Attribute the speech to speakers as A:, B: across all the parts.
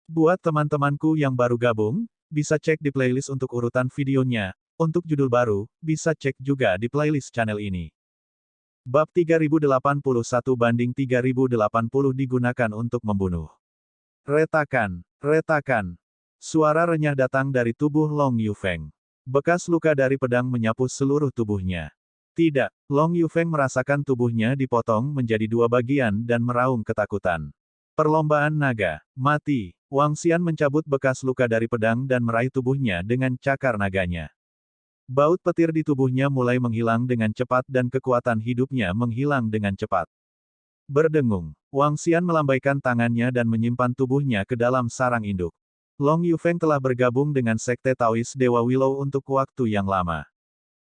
A: Buat teman-temanku yang baru gabung, bisa cek di playlist untuk urutan videonya. Untuk judul baru, bisa cek juga di playlist channel ini. Bab 3081 banding 3080 digunakan untuk membunuh. Retakan, retakan. Suara renyah datang dari tubuh Long Yufeng. Bekas luka dari pedang menyapu seluruh tubuhnya. Tidak, Long Yufeng merasakan tubuhnya dipotong menjadi dua bagian dan meraung ketakutan. Perlombaan naga, mati. Wang Xian mencabut bekas luka dari pedang dan meraih tubuhnya dengan cakar naganya. Baut petir di tubuhnya mulai menghilang dengan cepat dan kekuatan hidupnya menghilang dengan cepat. Berdengung, Wang Xian melambaikan tangannya dan menyimpan tubuhnya ke dalam sarang induk. Long Yufeng telah bergabung dengan Sekte Taois Dewa Willow untuk waktu yang lama.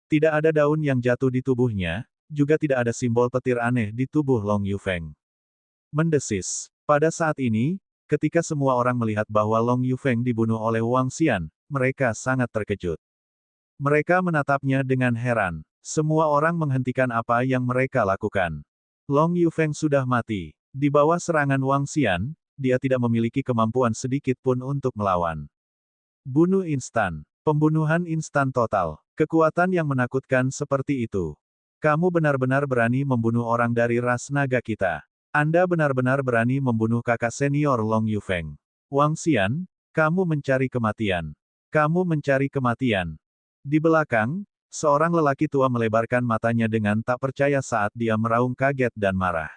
A: Tidak ada daun yang jatuh di tubuhnya, juga tidak ada simbol petir aneh di tubuh Long Yufeng. Mendesis. Pada saat ini, ketika semua orang melihat bahwa Long Yufeng dibunuh oleh Wang Xian, mereka sangat terkejut. Mereka menatapnya dengan heran. Semua orang menghentikan apa yang mereka lakukan. Long Yufeng sudah mati. Di bawah serangan Wang Xian, dia tidak memiliki kemampuan sedikit pun untuk melawan. Bunuh instan. Pembunuhan instan total. Kekuatan yang menakutkan seperti itu. Kamu benar-benar berani membunuh orang dari ras naga kita. Anda benar-benar berani membunuh kakak senior Long Yufeng. Wang Xian, kamu mencari kematian. Kamu mencari kematian. Di belakang, seorang lelaki tua melebarkan matanya dengan tak percaya saat dia meraung kaget dan marah.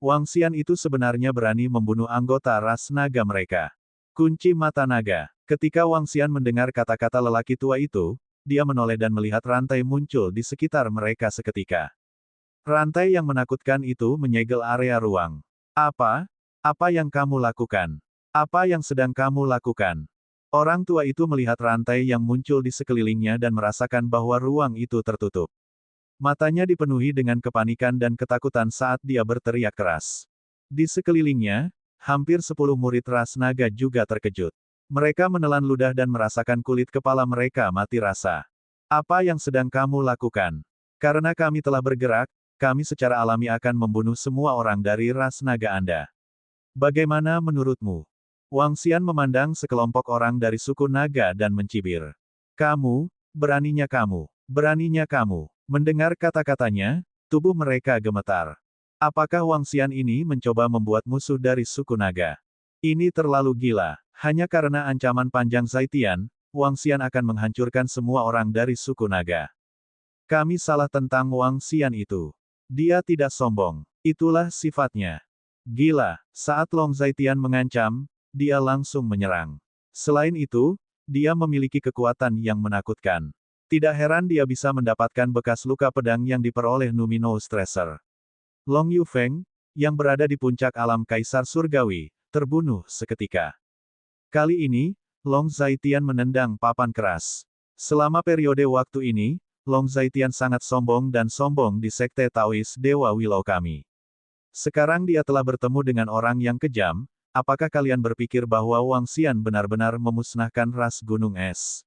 A: Wang Xian itu sebenarnya berani membunuh anggota ras naga mereka. Kunci mata naga. Ketika Wang Xian mendengar kata-kata lelaki tua itu, dia menoleh dan melihat rantai muncul di sekitar mereka seketika. Rantai yang menakutkan itu menyegel area ruang. Apa? Apa yang kamu lakukan? Apa yang sedang kamu lakukan? Orang tua itu melihat rantai yang muncul di sekelilingnya dan merasakan bahwa ruang itu tertutup. Matanya dipenuhi dengan kepanikan dan ketakutan saat dia berteriak keras. Di sekelilingnya, hampir 10 murid ras naga juga terkejut. Mereka menelan ludah dan merasakan kulit kepala mereka mati rasa. Apa yang sedang kamu lakukan? Karena kami telah bergerak, kami secara alami akan membunuh semua orang dari ras naga Anda. Bagaimana menurutmu? Wang Xian memandang sekelompok orang dari suku naga dan mencibir. Kamu, beraninya kamu, beraninya kamu. Mendengar kata-katanya, tubuh mereka gemetar. Apakah Wang Xian ini mencoba membuat musuh dari suku naga? Ini terlalu gila. Hanya karena ancaman panjang Zaitian, Wang Xian akan menghancurkan semua orang dari suku naga. Kami salah tentang Wang Xian itu. Dia tidak sombong. Itulah sifatnya. Gila, saat Long Zaitian mengancam, dia langsung menyerang. Selain itu, dia memiliki kekuatan yang menakutkan. Tidak heran dia bisa mendapatkan bekas luka pedang yang diperoleh Numinous Tracer. Long Yufeng, yang berada di puncak alam Kaisar Surgawi, terbunuh seketika. Kali ini, Long Zaitian menendang papan keras. Selama periode waktu ini, Long Zaitian sangat sombong dan sombong di Sekte Taois Dewa Willow kami. Sekarang dia telah bertemu dengan orang yang kejam. Apakah kalian berpikir bahwa Wang Xian benar-benar memusnahkan ras gunung es?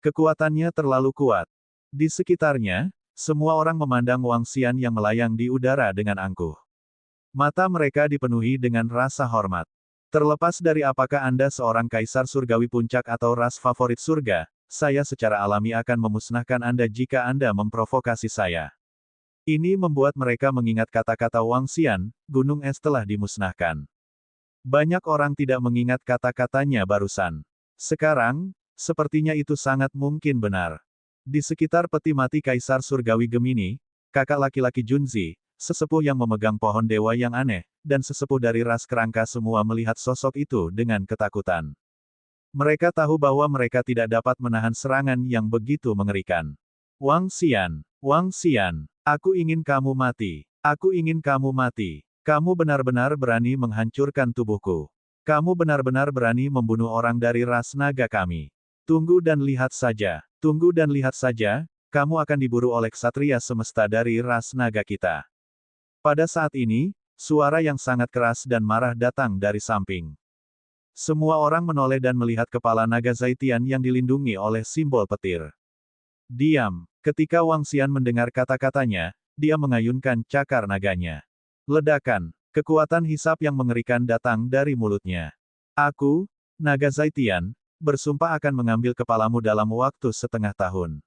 A: Kekuatannya terlalu kuat. Di sekitarnya, semua orang memandang Wang Xian yang melayang di udara dengan angkuh. Mata mereka dipenuhi dengan rasa hormat. Terlepas dari apakah Anda seorang kaisar surgawi puncak atau ras favorit surga, saya secara alami akan memusnahkan Anda jika Anda memprovokasi saya. Ini membuat mereka mengingat kata-kata Wang Xian, gunung es telah dimusnahkan. Banyak orang tidak mengingat kata-katanya barusan. Sekarang, sepertinya itu sangat mungkin benar. Di sekitar peti mati Kaisar Surgawi Gemini, kakak laki-laki Junzi, sesepuh yang memegang pohon dewa yang aneh, dan sesepuh dari ras kerangka semua melihat sosok itu dengan ketakutan. Mereka tahu bahwa mereka tidak dapat menahan serangan yang begitu mengerikan. Wang Xian, aku ingin kamu mati. Aku ingin kamu mati. Kamu benar-benar berani menghancurkan tubuhku. Kamu benar-benar berani membunuh orang dari ras naga kami. Tunggu dan lihat saja. Tunggu dan lihat saja, kamu akan diburu oleh ksatria semesta dari ras naga kita. Pada saat ini, suara yang sangat keras dan marah datang dari samping. Semua orang menoleh dan melihat kepala naga Zaitian yang dilindungi oleh simbol petir. Diam. Ketika Wang Xian mendengar kata-katanya, dia mengayunkan cakar naganya. Ledakan. Kekuatan hisap yang mengerikan datang dari mulutnya. Aku, Naga Zaitian, bersumpah akan mengambil kepalamu dalam waktu setengah tahun.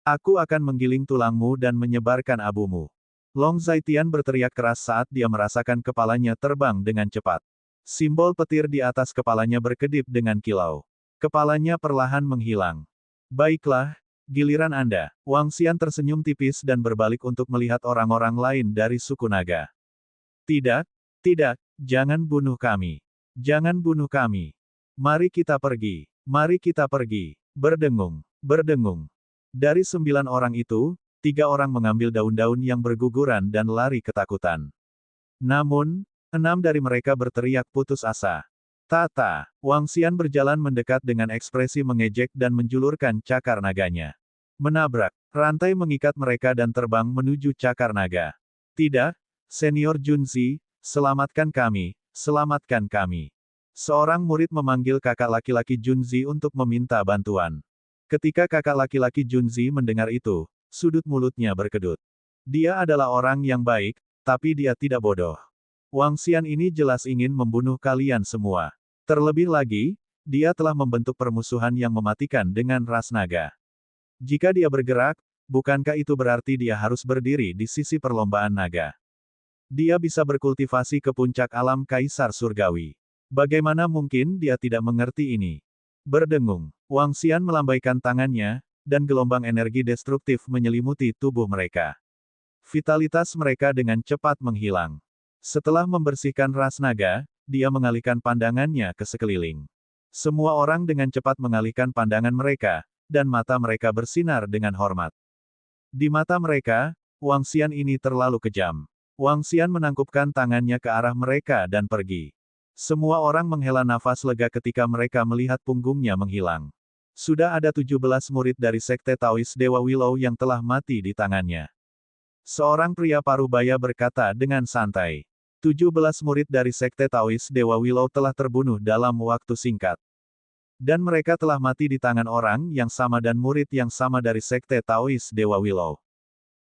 A: Aku akan menggiling tulangmu dan menyebarkan abumu. Long Zaitian berteriak keras saat dia merasakan kepalanya terbang dengan cepat. Simbol petir di atas kepalanya berkedip dengan kilau. Kepalanya perlahan menghilang. Baiklah, giliran Anda. Wang Xian tersenyum tipis dan berbalik untuk melihat orang-orang lain dari suku naga. Tidak, tidak, jangan bunuh kami. Jangan bunuh kami. Mari kita pergi. Mari kita pergi. Berdengung, berdengung. Dari 9 orang itu, 3 orang mengambil daun-daun yang berguguran dan lari ketakutan. Namun, 6 dari mereka berteriak putus asa. Tata, Wang Xian berjalan mendekat dengan ekspresi mengejek dan menjulurkan cakar naganya. Menabrak, rantai mengikat mereka dan terbang menuju cakar naga. Tidak, Senior Junzi, selamatkan kami, selamatkan kami. Seorang murid memanggil kakak laki-laki Junzi untuk meminta bantuan. Ketika kakak laki-laki Junzi mendengar itu, sudut mulutnya berkedut. Dia adalah orang yang baik, tapi dia tidak bodoh. Wang Xian ini jelas ingin membunuh kalian semua. Terlebih lagi, dia telah membentuk permusuhan yang mematikan dengan ras naga. Jika dia bergerak, bukankah itu berarti dia harus berdiri di sisi perlombaan naga? Dia bisa berkultivasi ke puncak alam Kaisar Surgawi. Bagaimana mungkin dia tidak mengerti ini? Berdengung, Wang Xian melambaikan tangannya, dan gelombang energi destruktif menyelimuti tubuh mereka. Vitalitas mereka dengan cepat menghilang. Setelah membersihkan ras naga, dia mengalihkan pandangannya ke sekeliling. Semua orang dengan cepat mengalihkan pandangan mereka, dan mata mereka bersinar dengan hormat. Di mata mereka, Wang Xian ini terlalu kejam. Wang Xian menangkupkan tangannya ke arah mereka dan pergi. Semua orang menghela nafas lega ketika mereka melihat punggungnya menghilang. Sudah ada 17 murid dari Sekte Taois Dewa Willow yang telah mati di tangannya. Seorang pria parubaya berkata dengan santai. 17 murid dari Sekte Taois Dewa Willow telah terbunuh dalam waktu singkat. Dan mereka telah mati di tangan orang yang sama dan murid yang sama dari Sekte Taois Dewa Willow.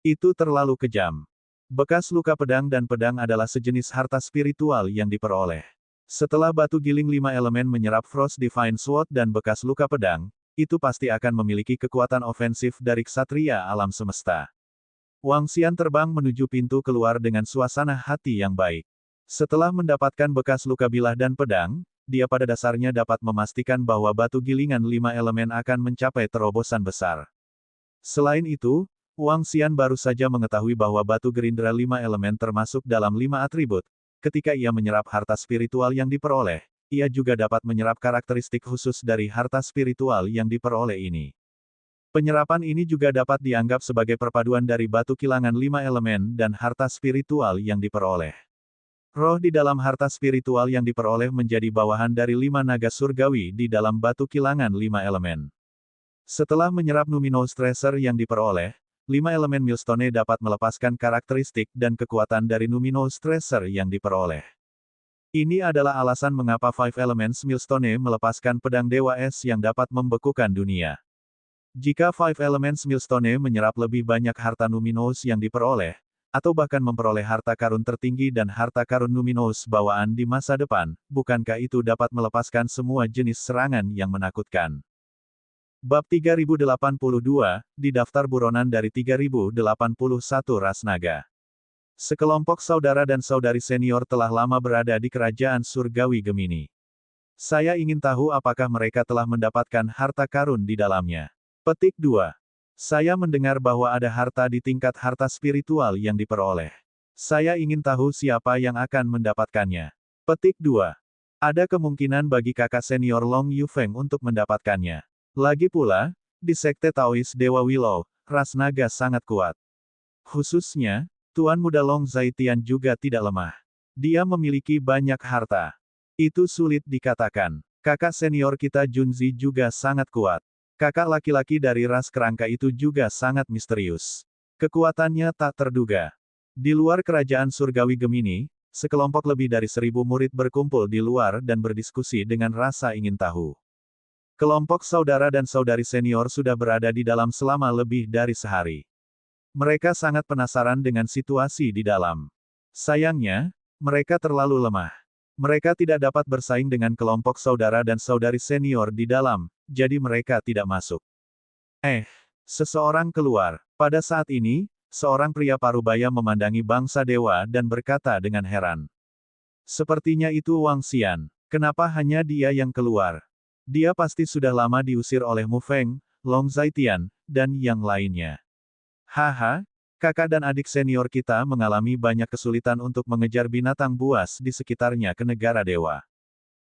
A: Itu terlalu kejam. Bekas luka pedang dan pedang adalah sejenis harta spiritual yang diperoleh. Setelah batu giling 5 elemen menyerap Frost Divine Sword dan bekas luka pedang, itu pasti akan memiliki kekuatan ofensif dari ksatria alam semesta. Wang Xian terbang menuju pintu keluar dengan suasana hati yang baik. Setelah mendapatkan bekas luka bilah dan pedang, dia pada dasarnya dapat memastikan bahwa batu gilingan 5 elemen akan mencapai terobosan besar. Selain itu, Wang Xian baru saja mengetahui bahwa batu gerindra 5 elemen termasuk dalam 5 atribut. Ketika ia menyerap harta spiritual yang diperoleh, ia juga dapat menyerap karakteristik khusus dari harta spiritual yang diperoleh ini. Penyerapan ini juga dapat dianggap sebagai perpaduan dari batu kilangan 5 elemen dan harta spiritual yang diperoleh. Roh di dalam harta spiritual yang diperoleh menjadi bawahan dari 5 naga surgawi di dalam batu kilangan 5 elemen. Setelah menyerap Luminous Tracer yang diperoleh, 5 elemen Millstone dapat melepaskan karakteristik dan kekuatan dari Luminous Tracer yang diperoleh. Ini adalah alasan mengapa 5 Elements Millstone melepaskan pedang Dewa Es yang dapat membekukan dunia. Jika 5 Elements Millstone menyerap lebih banyak harta Luminous yang diperoleh, atau bahkan memperoleh harta karun tertinggi dan harta karun Luminous bawaan di masa depan, bukankah itu dapat melepaskan semua jenis serangan yang menakutkan? Bab 3082, di daftar buronan dari 3081 ras naga. Sekelompok saudara dan saudari senior telah lama berada di kerajaan surgawi Gemini. Saya ingin tahu apakah mereka telah mendapatkan harta karun di dalamnya. Petik 2. Saya mendengar bahwa ada harta di tingkat harta spiritual yang diperoleh. Saya ingin tahu siapa yang akan mendapatkannya. Petik 2. Ada kemungkinan bagi kakak senior Long Yufeng untuk mendapatkannya. Lagi pula, di Sekte Taois Dewa Willow, ras naga sangat kuat. Khususnya, Tuan Muda Long Zaitian juga tidak lemah. Dia memiliki banyak harta. Itu sulit dikatakan. Kakak senior kita Junzi juga sangat kuat. Kakak laki-laki dari ras kerangka itu juga sangat misterius. Kekuatannya tak terduga. Di luar kerajaan surgawi Gemini, sekelompok lebih dari 1000 murid berkumpul di luar dan berdiskusi dengan rasa ingin tahu. Kelompok saudara dan saudari senior sudah berada di dalam selama lebih dari sehari. Mereka sangat penasaran dengan situasi di dalam. Sayangnya, mereka terlalu lemah. Mereka tidak dapat bersaing dengan kelompok saudara dan saudari senior di dalam, jadi mereka tidak masuk. Seseorang keluar. Pada saat ini, seorang pria parubaya memandangi bangsa dewa dan berkata dengan heran. Sepertinya itu Wang Xian. Kenapa hanya dia yang keluar? Dia pasti sudah lama diusir oleh Mu Feng, Long Zaitian, dan yang lainnya. Haha, kakak dan adik senior kita mengalami banyak kesulitan untuk mengejar binatang buas di sekitarnya ke negara dewa.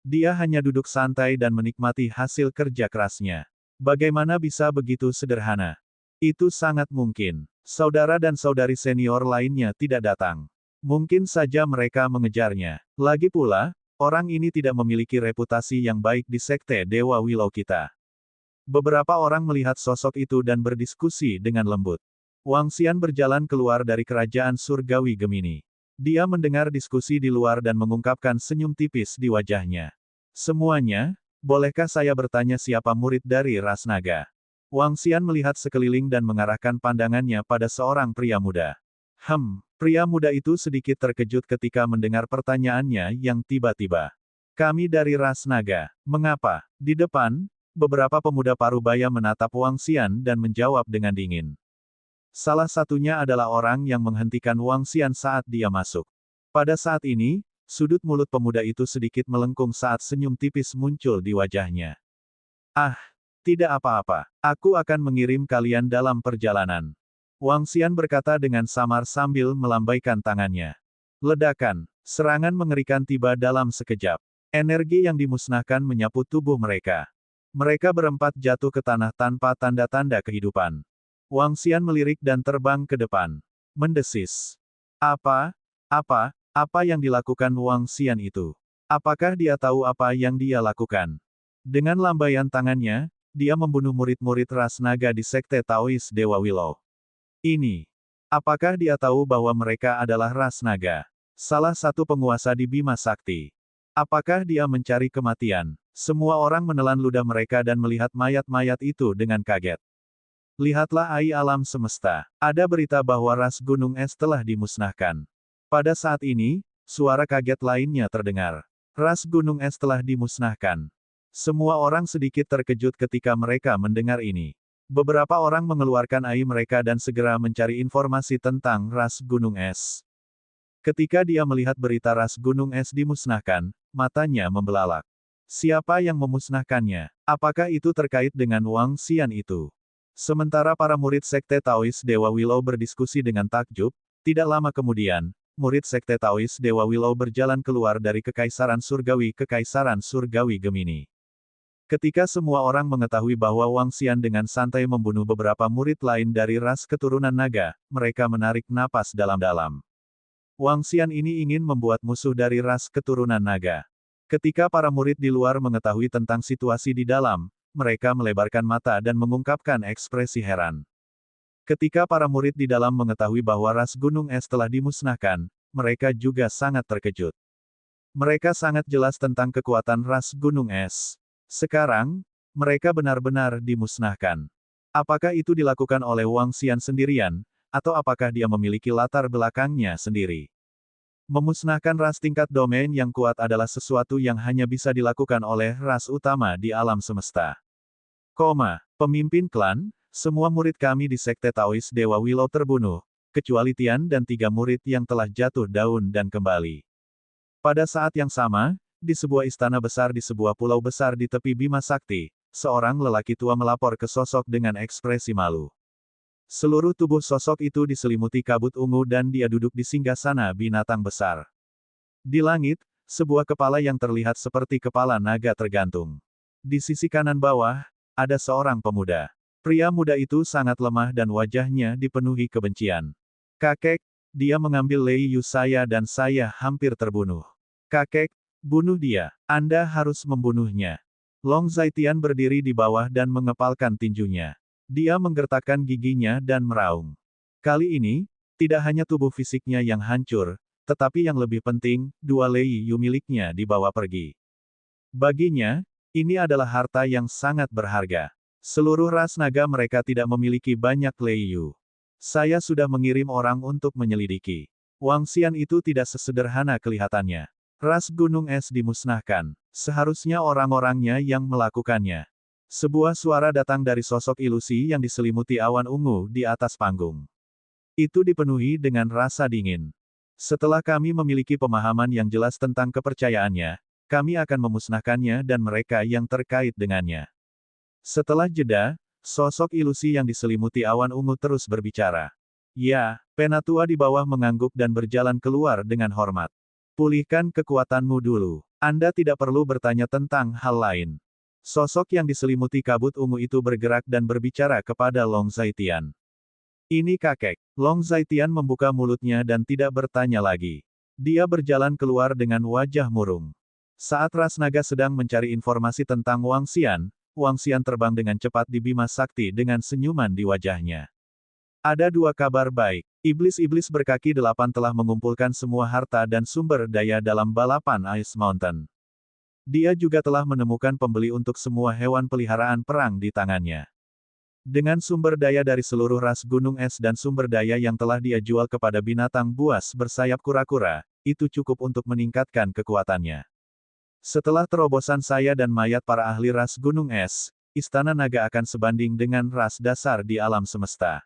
A: Dia hanya duduk santai dan menikmati hasil kerja kerasnya. Bagaimana bisa begitu sederhana? Itu sangat mungkin. Saudara dan saudari senior lainnya tidak datang. Mungkin saja mereka mengejarnya. Lagi pula, orang ini tidak memiliki reputasi yang baik di sekte Dewa Willow kita. Beberapa orang melihat sosok itu dan berdiskusi dengan lembut. Wang Xian berjalan keluar dari kerajaan surgawi Gemini. Dia mendengar diskusi di luar dan mengungkapkan senyum tipis di wajahnya. Semuanya, bolehkah saya bertanya siapa murid dari ras naga? Wang Xian melihat sekeliling dan mengarahkan pandangannya pada seorang pria muda. Pria muda itu sedikit terkejut ketika mendengar pertanyaannya yang tiba-tiba. Kami dari ras naga. Mengapa? Di depan, beberapa pemuda parubaya menatap Wang Xian dan menjawab dengan dingin. Salah satunya adalah orang yang menghentikan Wang Xian saat dia masuk. Pada saat ini, sudut mulut pemuda itu sedikit melengkung saat senyum tipis muncul di wajahnya. Tidak apa-apa. Aku akan mengirim kalian dalam perjalanan. Wang Xian berkata dengan samar sambil melambaikan tangannya. Ledakan, serangan mengerikan tiba dalam sekejap. Energi yang dimusnahkan menyapu tubuh mereka. Mereka berempat jatuh ke tanah tanpa tanda-tanda kehidupan. Wang Xian melirik dan terbang ke depan. Mendesis. Apa yang dilakukan Wang Xian itu? Apakah dia tahu apa yang dia lakukan? Dengan lambaian tangannya, dia membunuh murid-murid ras naga di sekte Taois Dewa Willow. Apakah dia tahu bahwa mereka adalah ras naga? Salah satu penguasa di Bima Sakti. Apakah dia mencari kematian? Semua orang menelan ludah mereka dan melihat mayat-mayat itu dengan kaget. Lihatlah ai alam semesta. Ada berita bahwa ras gunung es telah dimusnahkan. Pada saat ini, suara kaget lainnya terdengar. Ras gunung es telah dimusnahkan. Semua orang sedikit terkejut ketika mereka mendengar ini. Beberapa orang mengeluarkan ai mereka dan segera mencari informasi tentang ras gunung es. Ketika dia melihat berita ras gunung es dimusnahkan, matanya membelalak. Siapa yang memusnahkannya? Apakah itu terkait dengan Wang Xian itu? Sementara para murid sekte Taois Dewa Willow berdiskusi dengan takjub, tidak lama kemudian, murid sekte Taois Dewa Willow berjalan keluar dari Kekaisaran Surgawi Gemini. Ketika semua orang mengetahui bahwa Wang Xian dengan santai membunuh beberapa murid lain dari ras keturunan naga, mereka menarik napas dalam-dalam. Wang Xian ini ingin membuat musuh dari ras keturunan naga. Ketika para murid di luar mengetahui tentang situasi di dalam, mereka melebarkan mata dan mengungkapkan ekspresi heran. Ketika para murid di dalam mengetahui bahwa ras gunung es telah dimusnahkan, mereka juga sangat terkejut. Mereka sangat jelas tentang kekuatan ras gunung es. Sekarang, mereka benar-benar dimusnahkan. Apakah itu dilakukan oleh Wang Xian sendirian, atau apakah dia memiliki latar belakangnya sendiri? Memusnahkan ras tingkat domain yang kuat adalah sesuatu yang hanya bisa dilakukan oleh ras utama di alam semesta. Pemimpin klan, semua murid kami di sekte Taois Dewa Willow terbunuh, kecuali Tian dan 3 murid yang telah jatuh daun dan kembali. Pada saat yang sama, di sebuah istana besar di sebuah pulau besar di tepi Bima Sakti, seorang lelaki tua melapor ke sosok dengan ekspresi malu. Seluruh tubuh sosok itu diselimuti kabut ungu dan dia duduk di singgasana binatang besar. Di langit, sebuah kepala yang terlihat seperti kepala naga tergantung. Di sisi kanan bawah, ada seorang pemuda. Pria muda itu sangat lemah dan wajahnya dipenuhi kebencian. Kakek, dia mengambil Lei Yu saya dan saya hampir terbunuh. Kakek, bunuh dia. Anda harus membunuhnya. Long Zaitian berdiri di bawah dan mengepalkan tinjunya. Dia menggertakkan giginya dan meraung. Kali ini, tidak hanya tubuh fisiknya yang hancur, tetapi yang lebih penting, 2 Lei Yu miliknya dibawa pergi. Baginya, ini adalah harta yang sangat berharga. Seluruh ras naga mereka tidak memiliki banyak Lei Yu. Saya sudah mengirim orang untuk menyelidiki. Wang Xian itu tidak sesederhana kelihatannya. Ras gunung es dimusnahkan. Seharusnya orang-orangnya yang melakukannya. Sebuah suara datang dari sosok ilusi yang diselimuti awan ungu di atas panggung. Itu dipenuhi dengan rasa dingin. Setelah kami memiliki pemahaman yang jelas tentang kepercayaannya, kami akan memusnahkannya dan mereka yang terkait dengannya. Setelah jeda, sosok ilusi yang diselimuti awan ungu terus berbicara. Ya, penatua di bawah mengangguk dan berjalan keluar dengan hormat. Pulihkan kekuatanmu dulu. Anda tidak perlu bertanya tentang hal lain. Sosok yang diselimuti kabut ungu itu bergerak dan berbicara kepada Long Zaitian. Ini kakek. Long Zaitian membuka mulutnya dan tidak bertanya lagi. Dia berjalan keluar dengan wajah murung. Saat Ras Naga sedang mencari informasi tentang Wang Xian terbang dengan cepat di Bima Sakti dengan senyuman di wajahnya. Ada dua kabar baik. Iblis-iblis berkaki 8 telah mengumpulkan semua harta dan sumber daya dalam balapan Ice Mountain. Dia juga telah menemukan pembeli untuk semua hewan peliharaan perang di tangannya. Dengan sumber daya dari seluruh ras gunung es dan sumber daya yang telah dia jual kepada binatang buas bersayap kura-kura, itu cukup untuk meningkatkan kekuatannya. Setelah terobosan saya dan mayat para ahli ras gunung es, Istana Naga akan sebanding dengan ras dasar di alam semesta.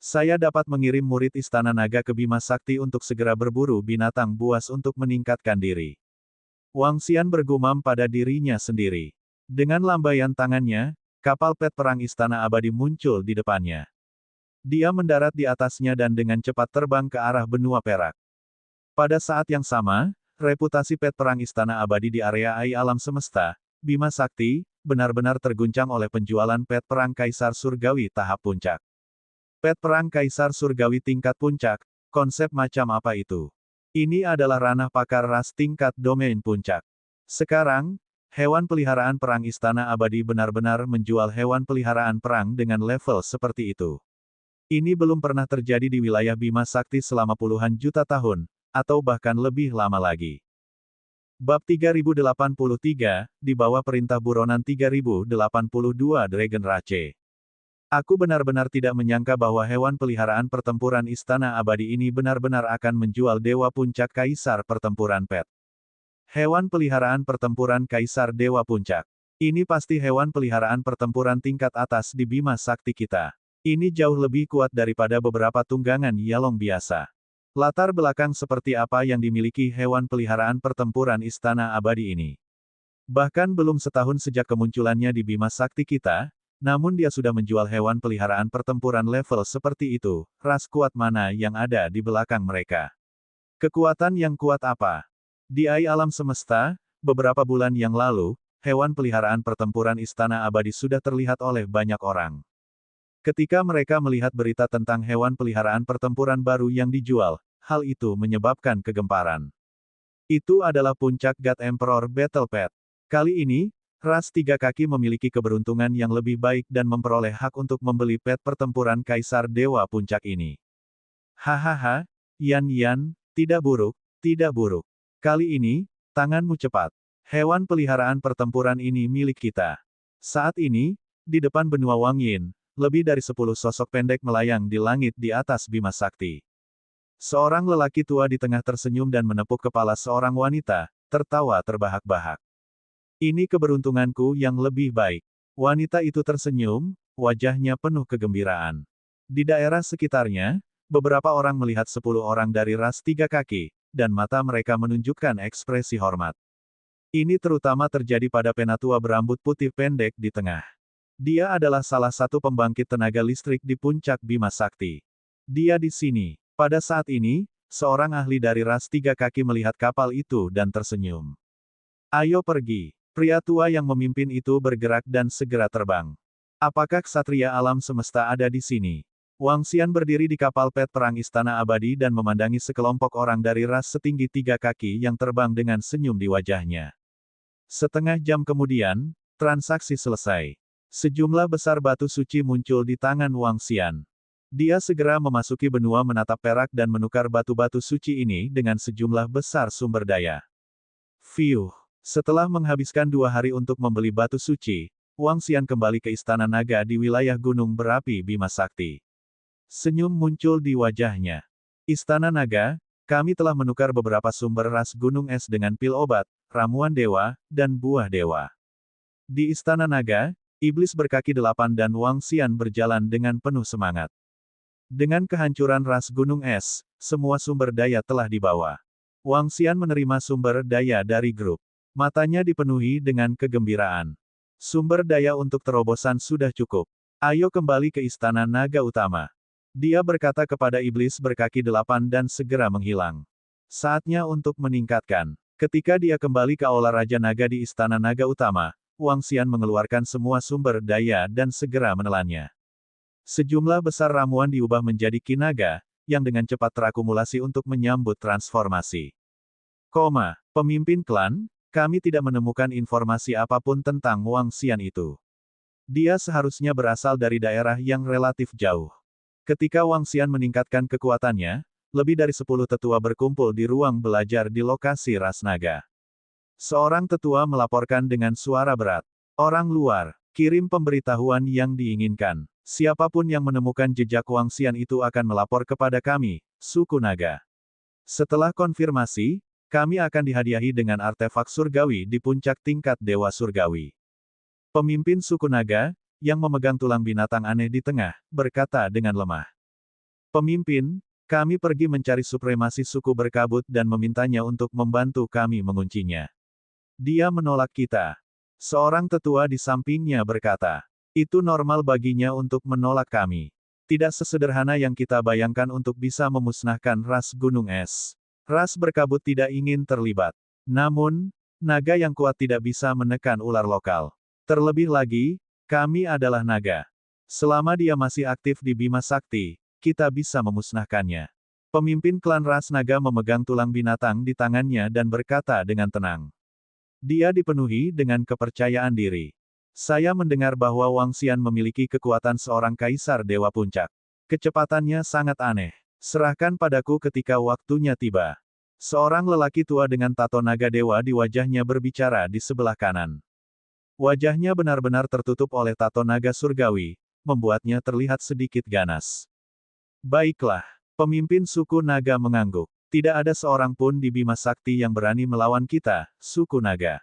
A: Saya dapat mengirim murid Istana Naga ke Bima Sakti untuk segera berburu binatang buas untuk meningkatkan diri. Wang Xian bergumam pada dirinya sendiri. Dengan lambaian tangannya, kapal pet perang Istana Abadi muncul di depannya. Dia mendarat di atasnya dan dengan cepat terbang ke arah benua perak. Pada saat yang sama, reputasi pet perang Istana Abadi di area alam semesta, Bima Sakti, benar-benar terguncang oleh penjualan pet perang Kaisar Surgawi tahap puncak. Pet perang Kaisar Surgawi tingkat puncak, konsep macam apa itu? Ini adalah ranah pakar ras tingkat domain puncak. Sekarang, hewan peliharaan perang Istana Abadi benar-benar menjual hewan peliharaan perang dengan level seperti itu. Ini belum pernah terjadi di wilayah Bima Sakti selama puluhan juta tahun, atau bahkan lebih lama lagi. Bab 3083, di bawah perintah buronan 3082 Dragon Rache. Aku benar-benar tidak menyangka bahwa hewan peliharaan pertempuran Istana Abadi ini benar-benar akan menjual Dewa Puncak Kaisar Pertempuran Pet. Hewan peliharaan pertempuran Kaisar Dewa Puncak. Ini pasti hewan peliharaan pertempuran tingkat atas di Bima Sakti kita. Ini jauh lebih kuat daripada beberapa tunggangan Yalong biasa. Latar belakang seperti apa yang dimiliki hewan peliharaan pertempuran Istana Abadi ini? Bahkan belum setahun sejak kemunculannya di Bima Sakti kita, namun dia sudah menjual hewan peliharaan pertempuran level seperti itu, ras kuat mana yang ada di belakang mereka? Kekuatan yang kuat apa? Di alam semesta, beberapa bulan yang lalu, hewan peliharaan pertempuran Istana Abadi sudah terlihat oleh banyak orang. Ketika mereka melihat berita tentang hewan peliharaan pertempuran baru yang dijual, hal itu menyebabkan kegemparan. Itu adalah puncak God Emperor Battle Pet. Kali ini, ras tiga kaki memiliki keberuntungan yang lebih baik dan memperoleh hak untuk membeli pet pertempuran Kaisar Dewa Puncak ini. Hahaha, Yan, tidak buruk, tidak buruk. Kali ini, tanganmu cepat. Hewan peliharaan pertempuran ini milik kita. Saat ini, di depan benua Wang Yin, lebih dari 10 sosok pendek melayang di langit di atas Bima Sakti. Seorang lelaki tua di tengah tersenyum dan menepuk kepala seorang wanita, tertawa terbahak-bahak. Ini keberuntunganku yang lebih baik. Wanita itu tersenyum, wajahnya penuh kegembiraan. Di daerah sekitarnya, beberapa orang melihat 10 orang dari ras tiga kaki, dan mata mereka menunjukkan ekspresi hormat. Ini terutama terjadi pada penatua berambut putih pendek di tengah. Dia adalah salah satu pembangkit tenaga listrik di puncak Bima Sakti. Dia di sini. Pada saat ini, seorang ahli dari ras tiga kaki melihat kapal itu dan tersenyum. Ayo pergi. Pria tua yang memimpin itu bergerak dan segera terbang. Apakah ksatria alam semesta ada di sini? Wang Xian berdiri di kapal pet perang Istana Abadi dan memandangi sekelompok orang dari ras setinggi tiga kaki yang terbang dengan senyum di wajahnya. Setengah jam kemudian, transaksi selesai. Sejumlah besar batu suci muncul di tangan Wang Xian. Dia segera memasuki benua menatap perak dan menukar batu-batu suci ini dengan sejumlah besar sumber daya. Fiuh. Setelah menghabiskan 2 hari untuk membeli batu suci, Wang Xian kembali ke Istana Naga di wilayah Gunung Berapi Bima Sakti. Senyum muncul di wajahnya. Istana Naga, Kami telah menukar beberapa sumber ras gunung es dengan pil obat, ramuan dewa, dan buah dewa. Di Istana Naga, Iblis Berkaki Delapan dan Wang Xian berjalan dengan penuh semangat. Dengan kehancuran ras gunung es, semua sumber daya telah dibawa. Wang Xian menerima sumber daya dari grup. Matanya dipenuhi dengan kegembiraan. Sumber daya untuk terobosan sudah cukup. Ayo kembali ke Istana Naga Utama. Dia berkata kepada Iblis Berkaki Delapan dan segera menghilang. Saatnya untuk meningkatkan. Ketika dia kembali ke Aula Raja Naga di Istana Naga Utama, Wang Xian mengeluarkan semua sumber daya dan segera menelannya. Sejumlah besar ramuan diubah menjadi Ki Naga, yang dengan cepat terakumulasi untuk menyambut transformasi. Pemimpin klan, kami tidak menemukan informasi apapun tentang Wang Xian itu. Dia seharusnya berasal dari daerah yang relatif jauh. Ketika Wang Xian meningkatkan kekuatannya, lebih dari 10 tetua berkumpul di ruang belajar di lokasi ras naga. Seorang tetua melaporkan dengan suara berat. Orang luar, kirim pemberitahuan yang diinginkan. Siapapun yang menemukan jejak Wang Xian itu akan melapor kepada kami, suku naga. Setelah konfirmasi, kami akan dihadiahi dengan artefak surgawi di puncak tingkat Dewa Surgawi. Pemimpin suku naga, yang memegang tulang binatang aneh di tengah, berkata dengan lemah. Pemimpin, kami pergi mencari supremasi suku berkabut dan memintanya untuk membantu kami menguncinya. Dia menolak kita. Seorang tetua di sampingnya berkata, itu normal baginya untuk menolak kami. Tidak sesederhana yang kita bayangkan untuk bisa memusnahkan ras gunung es. Ras berkabut tidak ingin terlibat. Namun, naga yang kuat tidak bisa menekan ular lokal. Terlebih lagi, kami adalah naga. Selama dia masih aktif di Bima Sakti, kita bisa memusnahkannya. Pemimpin klan ras naga memegang tulang binatang di tangannya dan berkata dengan tenang. Dia dipenuhi dengan kepercayaan diri. Saya mendengar bahwa Wang Xian memiliki kekuatan seorang kaisar dewa puncak. Kecepatannya sangat aneh. Serahkan padaku ketika waktunya tiba. Seorang lelaki tua dengan tato naga dewa di wajahnya berbicara di sebelah kanan. Wajahnya benar-benar tertutup oleh tato naga surgawi, membuatnya terlihat sedikit ganas. Baiklah, pemimpin suku naga mengangguk. Tidak ada seorang pun di Bima Sakti yang berani melawan kita, suku naga.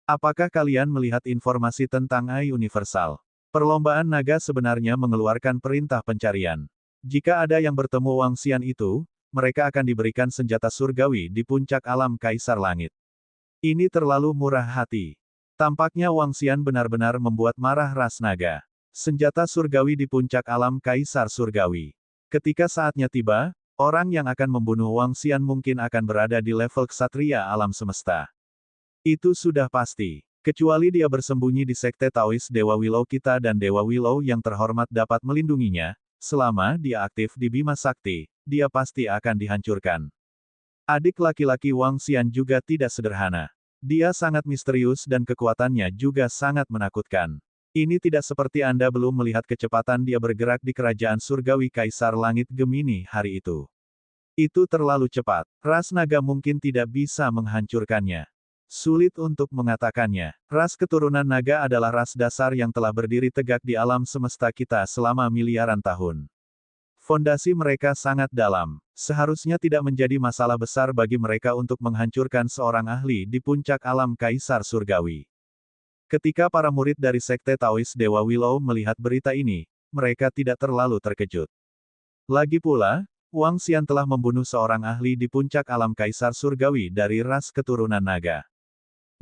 A: Apakah kalian melihat informasi tentang AI Universal? Perlombaan naga sebenarnya mengeluarkan perintah pencarian. Jika ada yang bertemu Wang Xian itu, mereka akan diberikan senjata surgawi di puncak alam Kaisar Langit. Ini terlalu murah hati. Tampaknya Wang Xian benar-benar membuat marah ras naga. Senjata surgawi di puncak alam Kaisar Surgawi. Ketika saatnya tiba, orang yang akan membunuh Wang Xian mungkin akan berada di level ksatria alam semesta. Itu sudah pasti. Kecuali dia bersembunyi di Sekte Taois Dewa Willow kita dan Dewa Willow yang terhormat dapat melindunginya, selama dia aktif di Bima Sakti, dia pasti akan dihancurkan. Adik laki-laki Wang Xian juga tidak sederhana. Dia sangat misterius dan kekuatannya juga sangat menakutkan. Ini tidak seperti Anda belum melihat kecepatan dia bergerak di kerajaan surgawi Kaisar Langit Gemini hari itu. Itu terlalu cepat. Ras naga mungkin tidak bisa menghancurkannya. Sulit untuk mengatakannya. Ras keturunan naga adalah ras dasar yang telah berdiri tegak di alam semesta kita selama miliaran tahun. Fondasi mereka sangat dalam. Seharusnya tidak menjadi masalah besar bagi mereka untuk menghancurkan seorang ahli di puncak alam Kaisar Surgawi. Ketika para murid dari Sekte Taois Dewa Willow melihat berita ini, mereka tidak terlalu terkejut. Lagi pula, Wang Xian telah membunuh seorang ahli di puncak alam Kaisar Surgawi dari ras keturunan naga.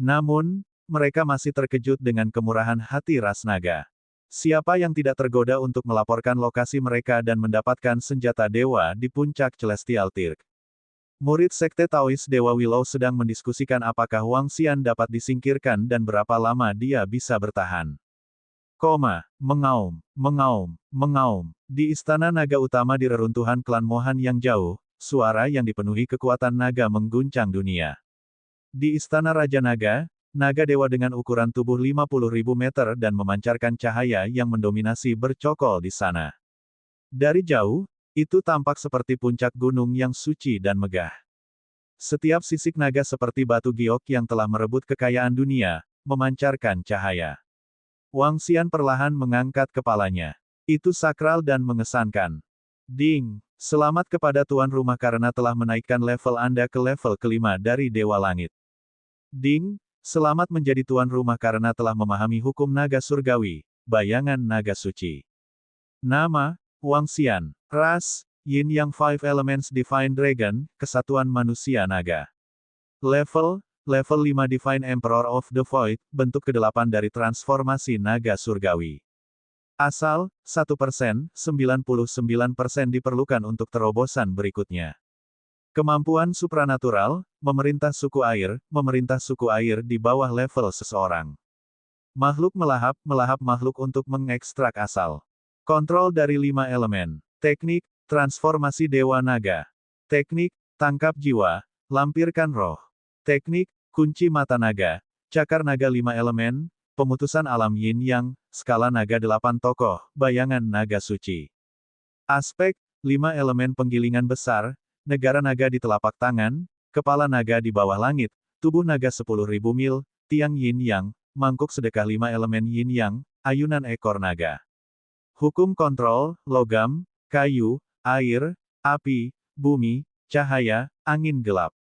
A: Namun, mereka masih terkejut dengan kemurahan hati ras naga. Siapa yang tidak tergoda untuk melaporkan lokasi mereka dan mendapatkan senjata dewa di puncak Celestial Tirk? Murid Sekte Taois Dewa Willow sedang mendiskusikan apakah Wang Xian dapat disingkirkan dan berapa lama dia bisa bertahan. Mengaum. Di Istana Naga Utama di reruntuhan klan Mohan yang jauh, suara yang dipenuhi kekuatan naga mengguncang dunia. Di Istana Raja Naga, naga dewa dengan ukuran tubuh 50.000 meter dan memancarkan cahaya yang mendominasi bercokol di sana. Dari jauh, itu tampak seperti puncak gunung yang suci dan megah. Setiap sisik naga seperti batu giok yang telah merebut kekayaan dunia, memancarkan cahaya. Wang Xian perlahan mengangkat kepalanya. Itu sakral dan mengesankan. Ding! Selamat kepada tuan rumah karena telah menaikkan level Anda ke level kelima dari Dewa Langit. Ding! Selamat menjadi tuan rumah karena telah memahami hukum naga surgawi, bayangan naga suci. Nama, Wang Xian. Ras, Yin Yang Five Elements Divine Dragon, Kesatuan Manusia Naga. Level 5 Divine Emperor of the Void, bentuk ke-8 dari transformasi naga surgawi. Asal, 1%, 99% diperlukan untuk terobosan berikutnya. Kemampuan supranatural, memerintah suku air di bawah level seseorang. Makhluk melahap makhluk untuk mengekstrak asal. Kontrol dari 5 elemen. Teknik, transformasi Dewa Naga. Teknik, tangkap jiwa, lampirkan roh. Teknik, kunci mata naga, cakar naga 5 elemen, pemutusan alam yin yang, skala naga 8 tokoh, bayangan naga suci. Aspek, 5 elemen penggilingan besar, negara naga di telapak tangan, kepala naga di bawah langit, tubuh naga 10.000 mil, tiang yin yang, mangkuk sedekah 5 elemen yin yang, ayunan ekor naga. Hukum kontrol, logam, kayu, air, api, bumi, cahaya, angin gelap.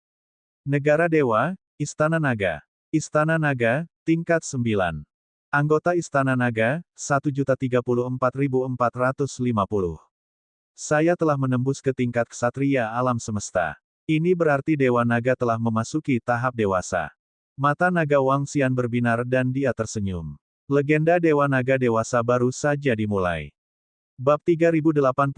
A: Negara Dewa, Istana Naga. Istana Naga, tingkat 9. Anggota Istana Naga, 1.034.450. Saya telah menembus ke tingkat ksatria alam semesta. Ini berarti Dewa Naga telah memasuki tahap dewasa. Mata naga Wang Xian berbinar dan dia tersenyum. Legenda Dewa Naga dewasa baru saja dimulai. Bab 3084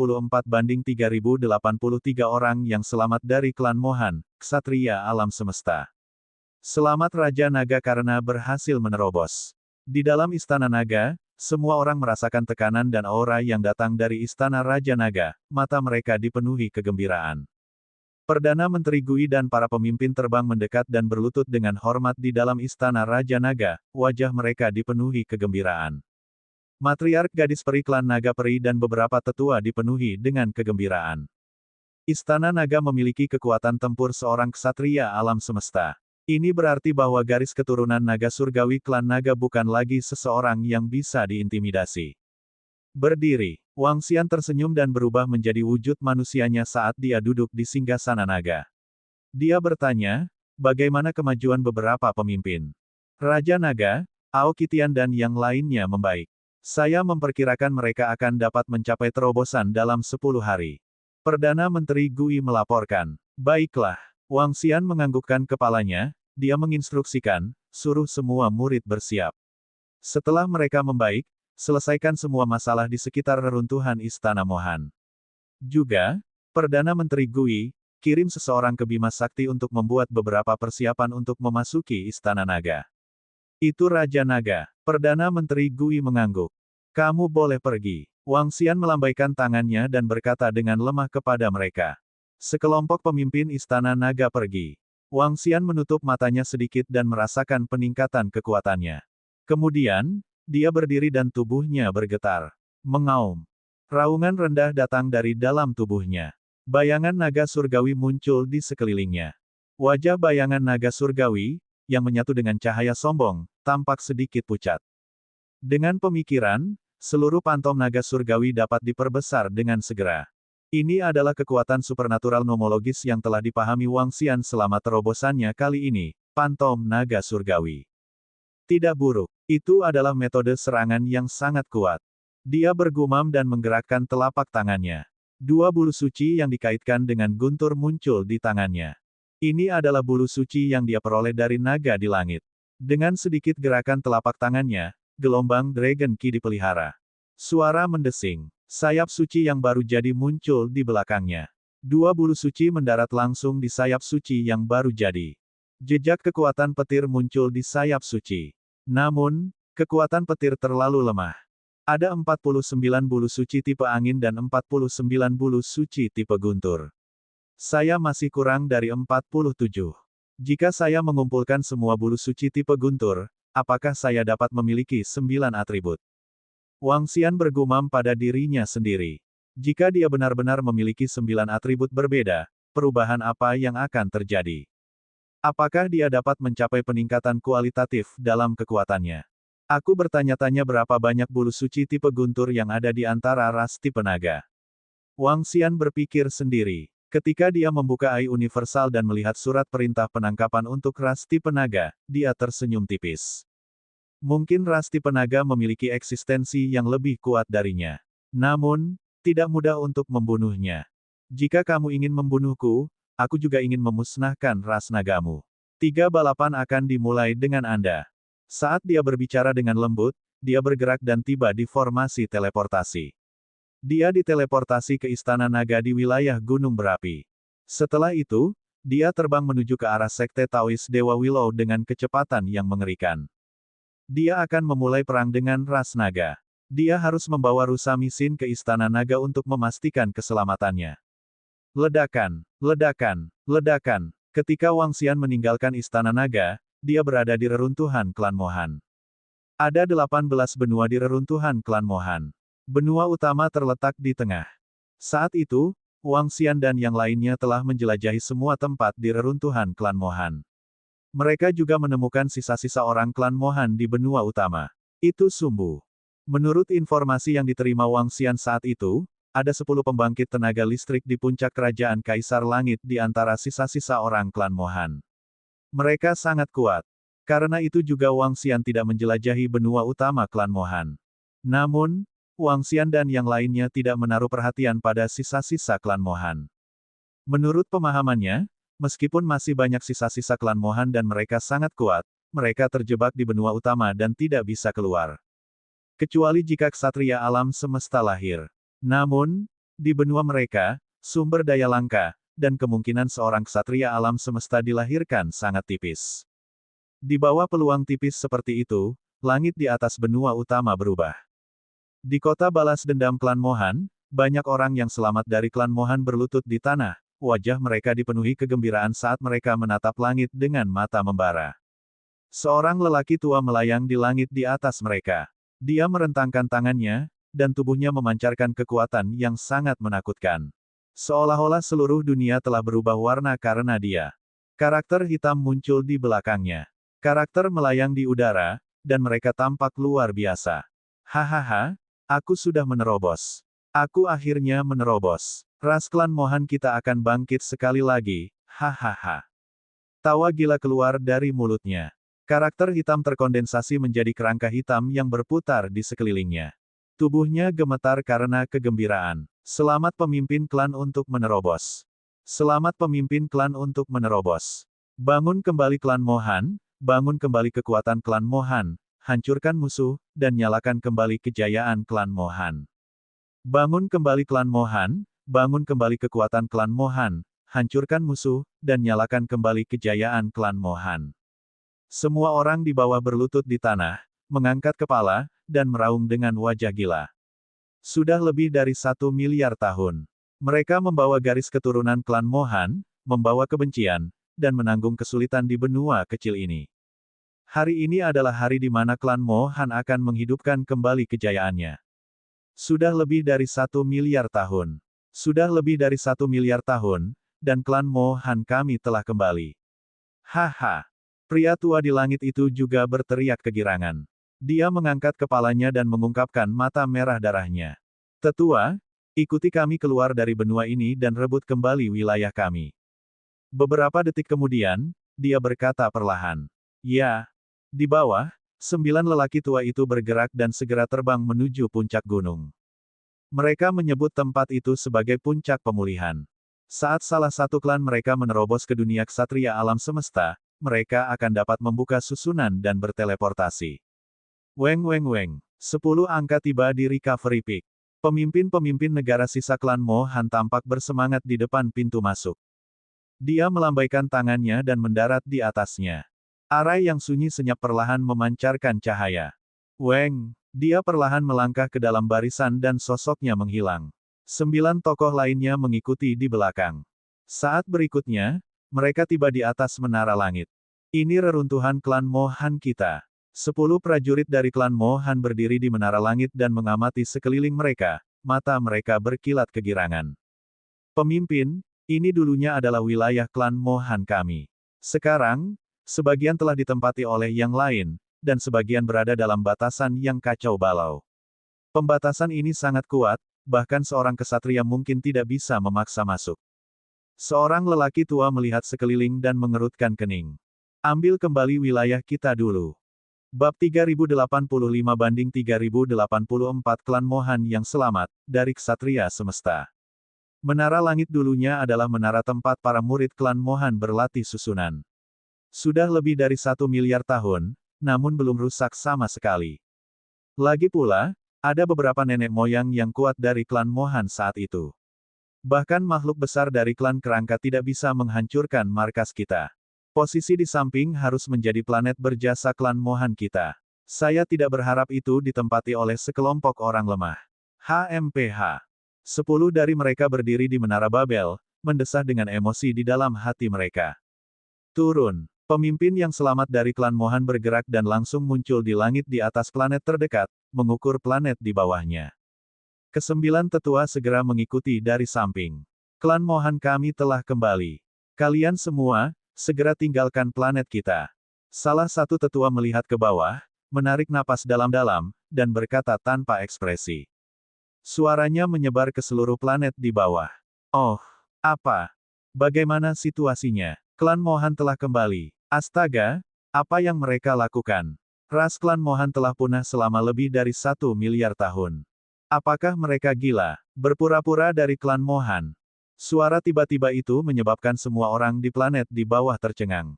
A: banding 3083 orang yang selamat dari klan Mohan, ksatria alam semesta. Selamat Raja Naga karena berhasil menerobos. Di dalam Istana Naga, semua orang merasakan tekanan dan aura yang datang dari Istana Raja Naga, mata mereka dipenuhi kegembiraan. Perdana Menteri Gui dan para pemimpin terbang mendekat dan berlutut dengan hormat di dalam Istana Raja Naga, wajah mereka dipenuhi kegembiraan. Matriark gadis peri klan Naga Peri dan beberapa tetua dipenuhi dengan kegembiraan. Istana Naga memiliki kekuatan tempur seorang ksatria alam semesta. Ini berarti bahwa garis keturunan naga surgawi klan Naga bukan lagi seseorang yang bisa diintimidasi. Berdiri, Wang Xian tersenyum dan berubah menjadi wujud manusianya saat dia duduk di singgasana naga. Dia bertanya, bagaimana kemajuan beberapa pemimpin? Raja Naga, Aokitian dan yang lainnya membaik. Saya memperkirakan mereka akan dapat mencapai terobosan dalam 10 hari. Perdana Menteri Gui melaporkan. Baiklah. Wang Xian menganggukkan kepalanya, dia menginstruksikan, suruh semua murid bersiap. Setelah mereka membaik, selesaikan semua masalah di sekitar reruntuhan Istana Mohan. Juga, Perdana Menteri Gui, kirim seseorang ke Bima Sakti untuk membuat beberapa persiapan untuk memasuki Istana Naga. Itu Raja Naga. Perdana Menteri Gui mengangguk. Kamu boleh pergi. Wang Xian melambaikan tangannya dan berkata dengan lemah kepada mereka. Sekelompok pemimpin Istana Naga pergi. Wang Xian menutup matanya sedikit dan merasakan peningkatan kekuatannya. Kemudian, dia berdiri dan tubuhnya bergetar. Mengaum. Raungan rendah datang dari dalam tubuhnya. Bayangan naga surgawi muncul di sekelilingnya. Wajah bayangan naga surgawi, yang menyatu dengan cahaya sombong, tampak sedikit pucat. Dengan pemikiran, seluruh pantom naga surgawi dapat diperbesar dengan segera. Ini adalah kekuatan supernatural nomologis yang telah dipahami Wang Xian selama terobosannya kali ini, pantom naga surgawi. Tidak buruk, itu adalah metode serangan yang sangat kuat. Dia bergumam dan menggerakkan telapak tangannya. Dua bulu suci yang dikaitkan dengan guntur muncul di tangannya. Ini adalah bulu suci yang dia peroleh dari naga di langit. Dengan sedikit gerakan telapak tangannya, gelombang Dragon Ki dipelihara. Suara mendesing. Sayap suci yang baru jadi muncul di belakangnya. Dua bulu suci mendarat langsung di sayap suci yang baru jadi. Jejak kekuatan petir muncul di sayap suci. Namun, kekuatan petir terlalu lemah. Ada 49 bulu suci tipe angin dan 49 bulu suci tipe guntur. Saya masih kurang dari 47. Jika saya mengumpulkan semua bulu suci tipe guntur, apakah saya dapat memiliki 9 atribut? Wang Xian bergumam pada dirinya sendiri. Jika dia benar-benar memiliki 9 atribut berbeda, perubahan apa yang akan terjadi? Apakah dia dapat mencapai peningkatan kualitatif dalam kekuatannya? Aku bertanya-tanya berapa banyak bulu suci tipe guntur yang ada di antara ras tipe naga. Wang Xian berpikir sendiri. Ketika dia membuka AI Universal dan melihat surat perintah penangkapan untuk Rasti Penaga, dia tersenyum tipis. Mungkin Rasti Penaga memiliki eksistensi yang lebih kuat darinya. Namun, tidak mudah untuk membunuhnya. Jika kamu ingin membunuhku, aku juga ingin memusnahkan ras nagamu. 3 balapan akan dimulai dengan Anda. Saat dia berbicara dengan lembut, dia bergerak dan tiba di formasi teleportasi. Dia diteleportasi ke Istana Naga di wilayah Gunung Berapi. Setelah itu, dia terbang menuju ke arah Sekte Taois Dewa Willow dengan kecepatan yang mengerikan. Dia akan memulai perang dengan ras naga. Dia harus membawa rusa Misin ke Istana Naga untuk memastikan keselamatannya. Ledakan, ledakan, ledakan. Ketika Wang Xian meninggalkan Istana Naga, dia berada di reruntuhan klan Mohan. Ada 18 benua di reruntuhan klan Mohan. Benua utama terletak di tengah. Saat itu, Wang Xian dan yang lainnya telah menjelajahi semua tempat di reruntuhan klan Mohan. Mereka juga menemukan sisa-sisa orang klan Mohan di benua utama. Itu sumbu. Menurut informasi yang diterima Wang Xian saat itu, ada 10 pembangkit tenaga listrik di puncak kerajaan Kaisar Langit di antara sisa-sisa orang klan Mohan. Mereka sangat kuat. Karena itu juga Wang Xian tidak menjelajahi benua utama klan Mohan. Namun, Wang Xian dan yang lainnya tidak menaruh perhatian pada sisa-sisa klan Mohan. Menurut pemahamannya, meskipun masih banyak sisa-sisa klan Mohan dan mereka sangat kuat, mereka terjebak di benua utama dan tidak bisa keluar. Kecuali jika ksatria alam semesta lahir. Namun, di benua mereka, sumber daya langka, dan kemungkinan seorang ksatria alam semesta dilahirkan sangat tipis. Di bawah peluang tipis seperti itu, langit di atas benua utama berubah. Di kota balas dendam klan Mohan, banyak orang yang selamat dari klan Mohan berlutut di tanah, wajah mereka dipenuhi kegembiraan saat mereka menatap langit dengan mata membara. Seorang lelaki tua melayang di langit di atas mereka. Dia merentangkan tangannya, dan tubuhnya memancarkan kekuatan yang sangat menakutkan. Seolah-olah seluruh dunia telah berubah warna karena dia. Karakter hitam muncul di belakangnya. Karakter melayang di udara, dan mereka tampak luar biasa. Hahaha. Aku sudah menerobos. Aku akhirnya menerobos. Ras klan Mohan kita akan bangkit sekali lagi, hahaha. Tawa gila keluar dari mulutnya. Karakter hitam terkondensasi menjadi kerangka hitam yang berputar di sekelilingnya. Tubuhnya gemetar karena kegembiraan. Selamat pemimpin klan untuk menerobos. Selamat pemimpin klan untuk menerobos. Bangun kembali klan Mohan, bangun kembali kekuatan klan Mohan. Hancurkan musuh, dan nyalakan kembali kejayaan klan Mohan. Bangun kembali klan Mohan, bangun kembali kekuatan klan Mohan, hancurkan musuh, dan nyalakan kembali kejayaan klan Mohan. Semua orang di bawah berlutut di tanah, mengangkat kepala, dan meraung dengan wajah gila. Sudah lebih dari 1 miliar tahun. Mereka membawa garis keturunan klan Mohan, membawa kebencian, dan menanggung kesulitan di benua kecil ini. Hari ini adalah hari di mana klan Mohan akan menghidupkan kembali kejayaannya. Sudah lebih dari 1 miliar tahun. Sudah lebih dari 1 miliar tahun, dan klan Mohan kami telah kembali. Haha. Pria tua di langit itu juga berteriak kegirangan. Dia mengangkat kepalanya dan mengungkapkan mata merah darahnya. Tetua, ikuti kami keluar dari benua ini dan rebut kembali wilayah kami. Beberapa detik kemudian, dia berkata perlahan. Ya. Di bawah, 9 lelaki tua itu bergerak dan segera terbang menuju puncak gunung. Mereka menyebut tempat itu sebagai puncak pemulihan. Saat salah satu klan mereka menerobos ke dunia ksatria alam semesta, mereka akan dapat membuka susunan dan berteleportasi. Weng weng weng. 10 angka tiba di Recovery Peak. Pemimpin-pemimpin negara sisa klan Mohan tampak bersemangat di depan pintu masuk. Dia melambaikan tangannya dan mendarat di atasnya. Arai yang sunyi senyap perlahan memancarkan cahaya. Weng, dia perlahan melangkah ke dalam barisan dan sosoknya menghilang. 9 tokoh lainnya mengikuti di belakang. Saat berikutnya, mereka tiba di atas menara langit. Ini reruntuhan klan Mohan kita. 10 prajurit dari klan Mohan berdiri di menara langit dan mengamati sekeliling mereka, mata mereka berkilat kegirangan. Pemimpin, ini dulunya adalah wilayah klan Mohan kami. Sekarang, sebagian telah ditempati oleh yang lain, dan sebagian berada dalam batasan yang kacau balau. Pembatasan ini sangat kuat, bahkan seorang kesatria mungkin tidak bisa memaksa masuk. Seorang lelaki tua melihat sekeliling dan mengerutkan kening. Ambil kembali wilayah kita dulu. Bab 3085-3084 Klan Mohan yang selamat, dari Ksatria Semesta. Menara Langit dulunya adalah menara tempat para murid klan Mohan berlatih susunan. Sudah lebih dari 1 miliar tahun, namun belum rusak sama sekali. Lagi pula, ada beberapa nenek moyang yang kuat dari klan Mohan saat itu. Bahkan makhluk besar dari klan kerangka tidak bisa menghancurkan markas kita. Posisi di samping harus menjadi planet berjasa klan Mohan kita. Saya tidak berharap itu ditempati oleh sekelompok orang lemah. HMPH. 10 dari mereka berdiri di Menara Babel, mendesah dengan emosi di dalam hati mereka. Turun. Pemimpin yang selamat dari klan Mohan bergerak dan langsung muncul di langit di atas planet terdekat, mengukur planet di bawahnya. Kesembilan tetua segera mengikuti dari samping. Klan Mohan kami telah kembali. Kalian semua, segera tinggalkan planet kita. Salah satu tetua melihat ke bawah, menarik napas dalam-dalam, dan berkata tanpa ekspresi. Suaranya menyebar ke seluruh planet di bawah. Oh, apa? Bagaimana situasinya? Klan Mohan telah kembali. Astaga, apa yang mereka lakukan? Ras klan Mohan telah punah selama lebih dari 1 miliar tahun. Apakah mereka gila? Berpura-pura dari klan Mohan. Suara tiba-tiba itu menyebabkan semua orang di planet di bawah tercengang.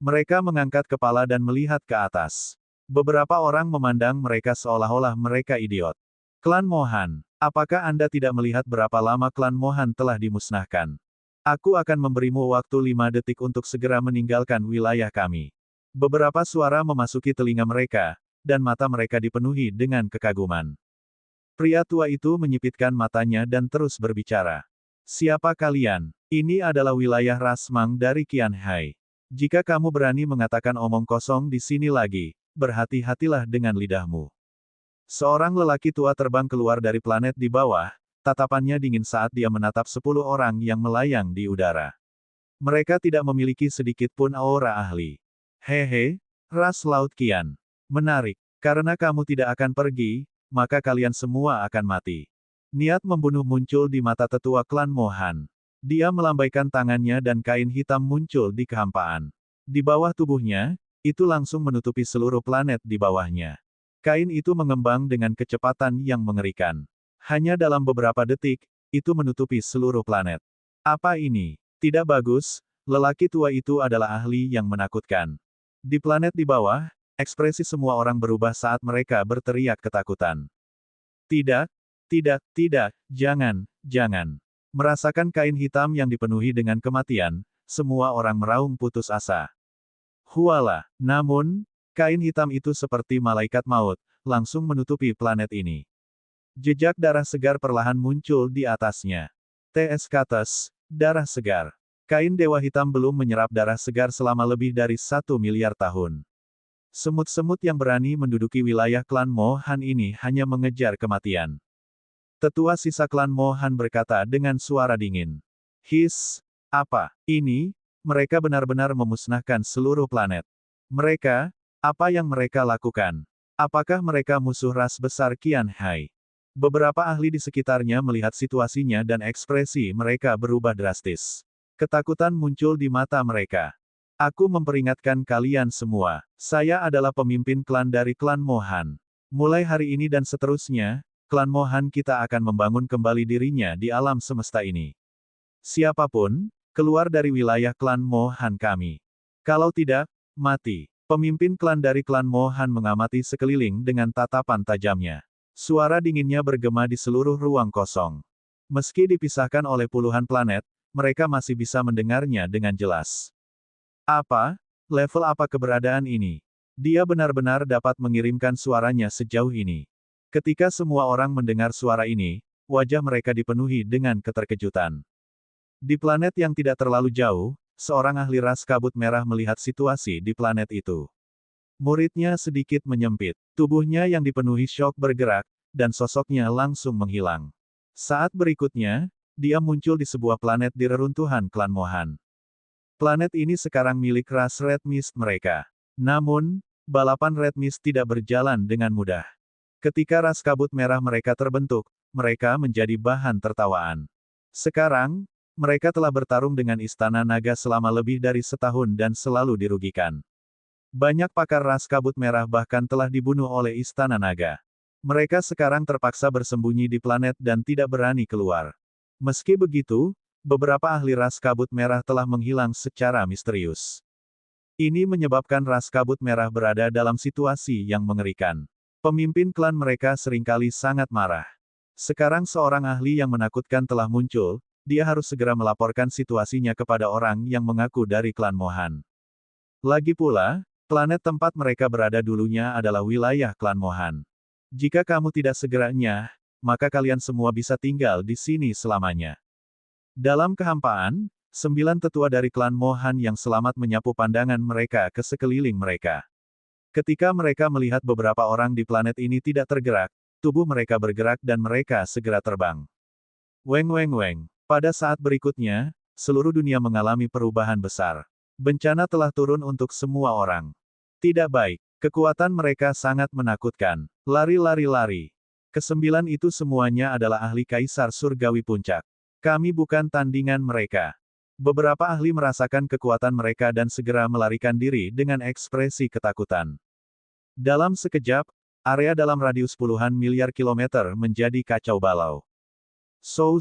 A: Mereka mengangkat kepala dan melihat ke atas. Beberapa orang memandang mereka seolah-olah mereka idiot. Klan Mohan, apakah Anda tidak melihat berapa lama klan Mohan telah dimusnahkan? Aku akan memberimu waktu 5 detik untuk segera meninggalkan wilayah kami. Beberapa suara memasuki telinga mereka, dan mata mereka dipenuhi dengan kekaguman. Pria tua itu menyipitkan matanya dan terus berbicara. Siapa kalian? Ini adalah wilayah ras Mang dari Qianhai. Jika kamu berani mengatakan omong kosong di sini lagi, berhati-hatilah dengan lidahmu. Seorang lelaki tua terbang keluar dari planet di bawah, tatapannya dingin saat dia menatap 10 orang yang melayang di udara. Mereka tidak memiliki sedikit pun aura ahli. Hehe, ras Laut Qian. Menarik, karena kamu tidak akan pergi, maka kalian semua akan mati. Niat membunuh muncul di mata tetua klan Mohan. Dia melambaikan tangannya dan kain hitam muncul di kehampaan. Di bawah tubuhnya, itu langsung menutupi seluruh planet di bawahnya. Kain itu mengembang dengan kecepatan yang mengerikan. Hanya dalam beberapa detik, itu menutupi seluruh planet. Apa ini? Tidak bagus, lelaki tua itu adalah ahli yang menakutkan. Di planet di bawah, ekspresi semua orang berubah saat mereka berteriak ketakutan. Tidak, tidak, tidak, jangan, jangan. Merasakan kain hitam yang dipenuhi dengan kematian, semua orang meraung putus asa. Huala, namun, kain hitam itu seperti malaikat maut, langsung menutupi planet ini. Jejak darah segar perlahan muncul di atasnya. T.S. Kates, darah segar. Kain dewa hitam belum menyerap darah segar selama lebih dari 1 miliar tahun. Semut-semut yang berani menduduki wilayah klan Mohan ini hanya mengejar kematian. Tetua sisa klan Mohan berkata dengan suara dingin. Apa? Ini? Mereka benar-benar memusnahkan seluruh planet. Mereka? Apa yang mereka lakukan? Apakah mereka musuh ras besar Qianhai? Beberapa ahli di sekitarnya melihat situasinya dan ekspresi mereka berubah drastis. Ketakutan muncul di mata mereka. Aku memperingatkan kalian semua, saya adalah pemimpin klan dari klan Mohan. Mulai hari ini dan seterusnya, klan Mohan kita akan membangun kembali dirinya di alam semesta ini. Siapapun, keluar dari wilayah klan Mohan kami. Kalau tidak, mati. Pemimpin klan dari klan Mohan mengamati sekeliling dengan tatapan tajamnya. Suara dinginnya bergema di seluruh ruang kosong. Meski dipisahkan oleh puluhan planet, mereka masih bisa mendengarnya dengan jelas. Apa? Level apa keberadaan ini? Dia benar-benar dapat mengirimkan suaranya sejauh ini. Ketika semua orang mendengar suara ini, wajah mereka dipenuhi dengan keterkejutan. Di planet yang tidak terlalu jauh, seorang ahli ras kabut merah melihat situasi di planet itu. Muridnya sedikit menyempit. Tubuhnya yang dipenuhi syok bergerak, dan sosoknya langsung menghilang. Saat berikutnya, dia muncul di sebuah planet di reruntuhan klan Mohan. Planet ini sekarang milik ras Red Mist mereka. Namun, balapan Red Mist tidak berjalan dengan mudah. Ketika ras kabut merah mereka terbentuk, mereka menjadi bahan tertawaan. Sekarang, mereka telah bertarung dengan Istana Naga selama lebih dari setahun dan selalu dirugikan. Banyak pakar ras kabut merah bahkan telah dibunuh oleh Istana Naga. Mereka sekarang terpaksa bersembunyi di planet dan tidak berani keluar. Meski begitu, beberapa ahli ras kabut merah telah menghilang secara misterius. Ini menyebabkan ras kabut merah berada dalam situasi yang mengerikan. Pemimpin klan mereka seringkali sangat marah. Sekarang seorang ahli yang menakutkan telah muncul, dia harus segera melaporkan situasinya kepada orang yang mengaku dari klan Mohan. Lagi pula, planet tempat mereka berada dulunya adalah wilayah klan Mohan. Jika kamu tidak segera nyah, maka kalian semua bisa tinggal di sini selamanya. Dalam kehampaan, 9 tetua dari klan Mohan yang selamat menyapu pandangan mereka ke sekeliling mereka. Ketika mereka melihat beberapa orang di planet ini tidak tergerak, tubuh mereka bergerak dan mereka segera terbang. Weng weng weng. Pada saat berikutnya, seluruh dunia mengalami perubahan besar. Bencana telah turun untuk semua orang. Tidak baik. Kekuatan mereka sangat menakutkan. Lari-lari-lari. Kesembilan itu semuanya adalah ahli Kaisar Surgawi Puncak. Kami bukan tandingan mereka. Beberapa ahli merasakan kekuatan mereka dan segera melarikan diri dengan ekspresi ketakutan. Dalam sekejap, area dalam radius puluhan miliar kilometer menjadi kacau balau. So.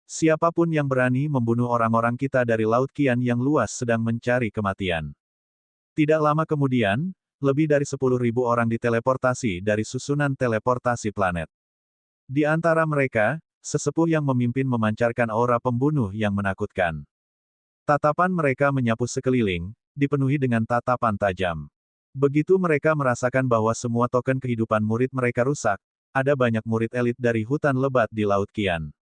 A: Siapapun yang berani membunuh orang-orang kita dari Laut Qian yang luas sedang mencari kematian. Tidak lama kemudian, lebih dari 10.000 orang diteleportasi dari susunan teleportasi planet. Di antara mereka, sesepuh yang memimpin memancarkan aura pembunuh yang menakutkan. Tatapan mereka menyapu sekeliling, dipenuhi dengan tatapan tajam. Begitu mereka merasakan bahwa semua token kehidupan murid mereka rusak, ada banyak murid elit dari hutan lebat di Laut Qian.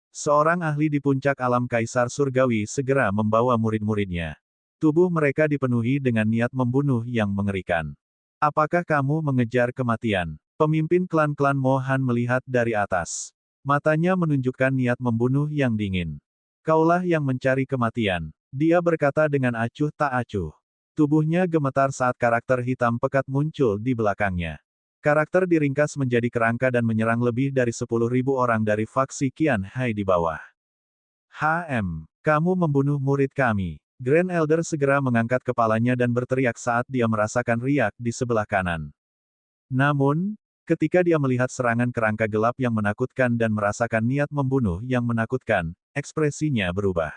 A: Seorang ahli di puncak alam Kaisar Surgawi segera membawa murid-muridnya. Tubuh mereka dipenuhi dengan niat membunuh yang mengerikan. Apakah kamu mengejar kematian? Pemimpin klan-klan Mohan melihat dari atas. Matanya menunjukkan niat membunuh yang dingin. Kaulah yang mencari kematian. Dia berkata dengan acuh tak acuh. Tubuhnya gemetar saat karakter hitam pekat muncul di belakangnya. Karakter diringkas menjadi kerangka dan menyerang lebih dari 10.000 orang dari faksi Qian Hai di bawah. Kamu membunuh murid kami. Grand Elder segera mengangkat kepalanya dan berteriak saat dia merasakan riak di sebelah kanan. Namun, ketika dia melihat serangan kerangka gelap yang menakutkan dan merasakan niat membunuh yang menakutkan, ekspresinya berubah.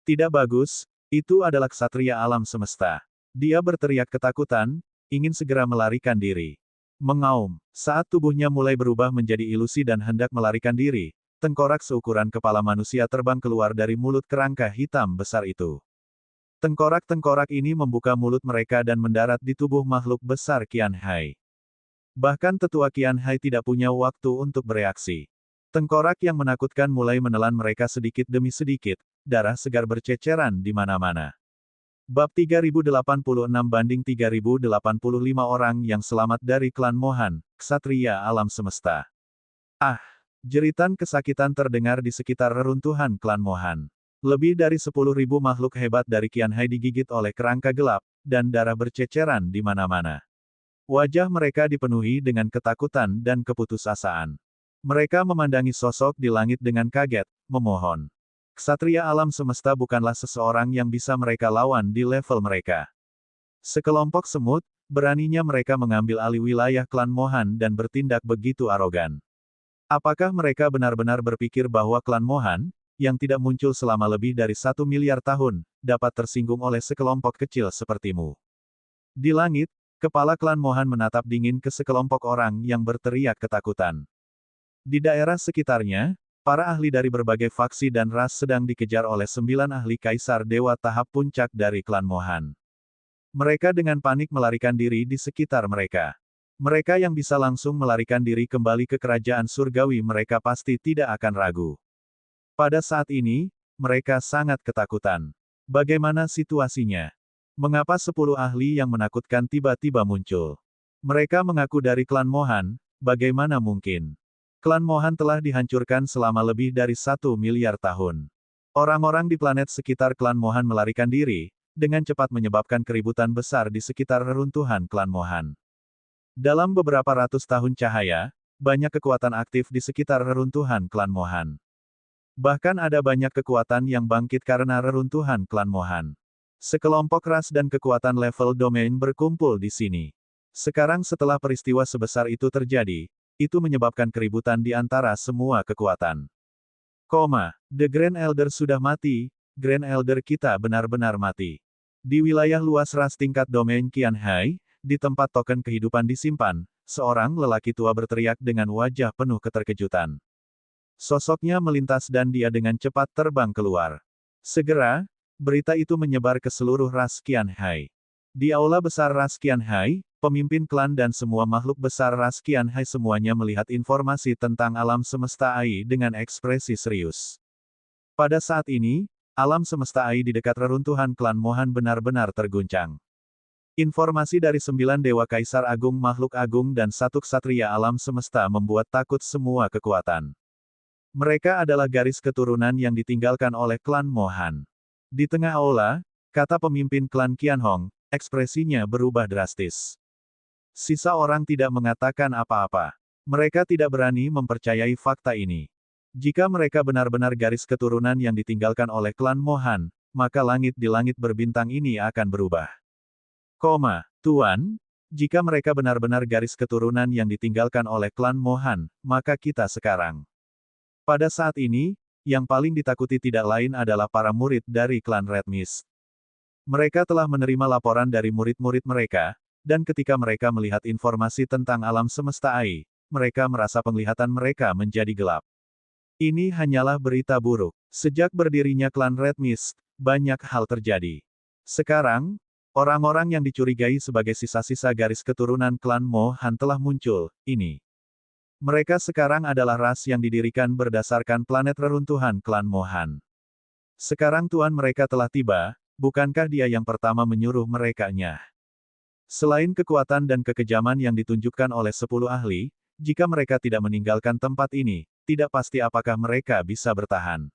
A: Tidak bagus, itu adalah ksatria alam semesta. Dia berteriak ketakutan, ingin segera melarikan diri. Mengaum, saat tubuhnya mulai berubah menjadi ilusi dan hendak melarikan diri, tengkorak seukuran kepala manusia terbang keluar dari mulut kerangka hitam besar itu. Tengkorak-tengkorak ini membuka mulut mereka dan mendarat di tubuh makhluk besar Qian Hai. Bahkan tetua Qian Hai tidak punya waktu untuk bereaksi. Tengkorak yang menakutkan mulai menelan mereka sedikit demi sedikit, darah segar berceceran di mana-mana. Bab 3086-3085 orang yang selamat dari klan Mohan, Ksatria Alam Semesta. Ah! Jeritan kesakitan terdengar di sekitar reruntuhan klan Mohan. Lebih dari 10.000 makhluk hebat dari Qian Hai digigit oleh kerangka gelap, dan darah berceceran di mana-mana. Wajah mereka dipenuhi dengan ketakutan dan keputusasaan. Mereka memandangi sosok di langit dengan kaget, memohon. Ksatria alam semesta bukanlah seseorang yang bisa mereka lawan di level mereka. Sekelompok semut, beraninya mereka mengambil alih wilayah klan Mohan dan bertindak begitu arogan. Apakah mereka benar-benar berpikir bahwa klan Mohan, yang tidak muncul selama lebih dari 1 miliar tahun, dapat tersinggung oleh sekelompok kecil sepertimu? Di langit, kepala klan Mohan menatap dingin ke sekelompok orang yang berteriak ketakutan. Di daerah sekitarnya, para ahli dari berbagai faksi dan ras sedang dikejar oleh 9 ahli kaisar dewa tahap puncak dari klan Mohan. Mereka dengan panik melarikan diri di sekitar mereka. Mereka yang bisa langsung melarikan diri kembali ke kerajaan surgawi mereka pasti tidak akan ragu. Pada saat ini, mereka sangat ketakutan. Bagaimana situasinya? Mengapa 10 ahli yang menakutkan tiba-tiba muncul? Mereka mengaku dari klan Mohan, bagaimana mungkin? Klan Mohan telah dihancurkan selama lebih dari 1 miliar tahun. Orang-orang di planet sekitar klan Mohan melarikan diri, dengan cepat menyebabkan keributan besar di sekitar reruntuhan klan Mohan. Dalam beberapa ratus tahun cahaya, banyak kekuatan aktif di sekitar reruntuhan klan Mohan. Bahkan ada banyak kekuatan yang bangkit karena reruntuhan klan Mohan. Sekelompok ras dan kekuatan level domain berkumpul di sini. Sekarang setelah peristiwa sebesar itu terjadi, itu menyebabkan keributan di antara semua kekuatan. The Grand Elder sudah mati, Grand Elder kita benar-benar mati. Di wilayah luas ras tingkat domain Qian Hai, di tempat token kehidupan disimpan, seorang lelaki tua berteriak dengan wajah penuh keterkejutan. Sosoknya melintas dan dia dengan cepat terbang keluar. Segera, berita itu menyebar ke seluruh ras Qian Hai. Di aula besar ras Qian Hai, pemimpin klan dan semua makhluk besar ras Qian Hai semuanya melihat informasi tentang alam semesta AI dengan ekspresi serius. Pada saat ini, alam semesta AI di dekat reruntuhan klan Mohan benar-benar terguncang. Informasi dari 9 Dewa Kaisar Agung makhluk agung dan 1 ksatria alam semesta membuat takut semua kekuatan. Mereka adalah garis keturunan yang ditinggalkan oleh klan Mohan. Di tengah aula, kata pemimpin klan Qianhong, ekspresinya berubah drastis. Sisa orang tidak mengatakan apa-apa. Mereka tidak berani mempercayai fakta ini. Jika mereka benar-benar garis keturunan yang ditinggalkan oleh klan Mohan, maka langit di langit berbintang ini akan berubah. Tuan, jika mereka benar-benar garis keturunan yang ditinggalkan oleh klan Mohan, maka kita sekarang. Pada saat ini, yang paling ditakuti tidak lain adalah para murid dari klan Red Mist. Mereka telah menerima laporan dari murid-murid mereka, dan ketika mereka melihat informasi tentang alam semesta AI, mereka merasa penglihatan mereka menjadi gelap. Ini hanyalah berita buruk. Sejak berdirinya klan Red Mist, banyak hal terjadi. Sekarang, orang-orang yang dicurigai sebagai sisa-sisa garis keturunan klan Mohan telah muncul, ini. Mereka sekarang adalah ras yang didirikan berdasarkan planet reruntuhan klan Mohan. Sekarang tuan mereka telah tiba, bukankah dia yang pertama menyuruh merekanya? Selain kekuatan dan kekejaman yang ditunjukkan oleh 10 ahli, jika mereka tidak meninggalkan tempat ini, tidak pasti apakah mereka bisa bertahan.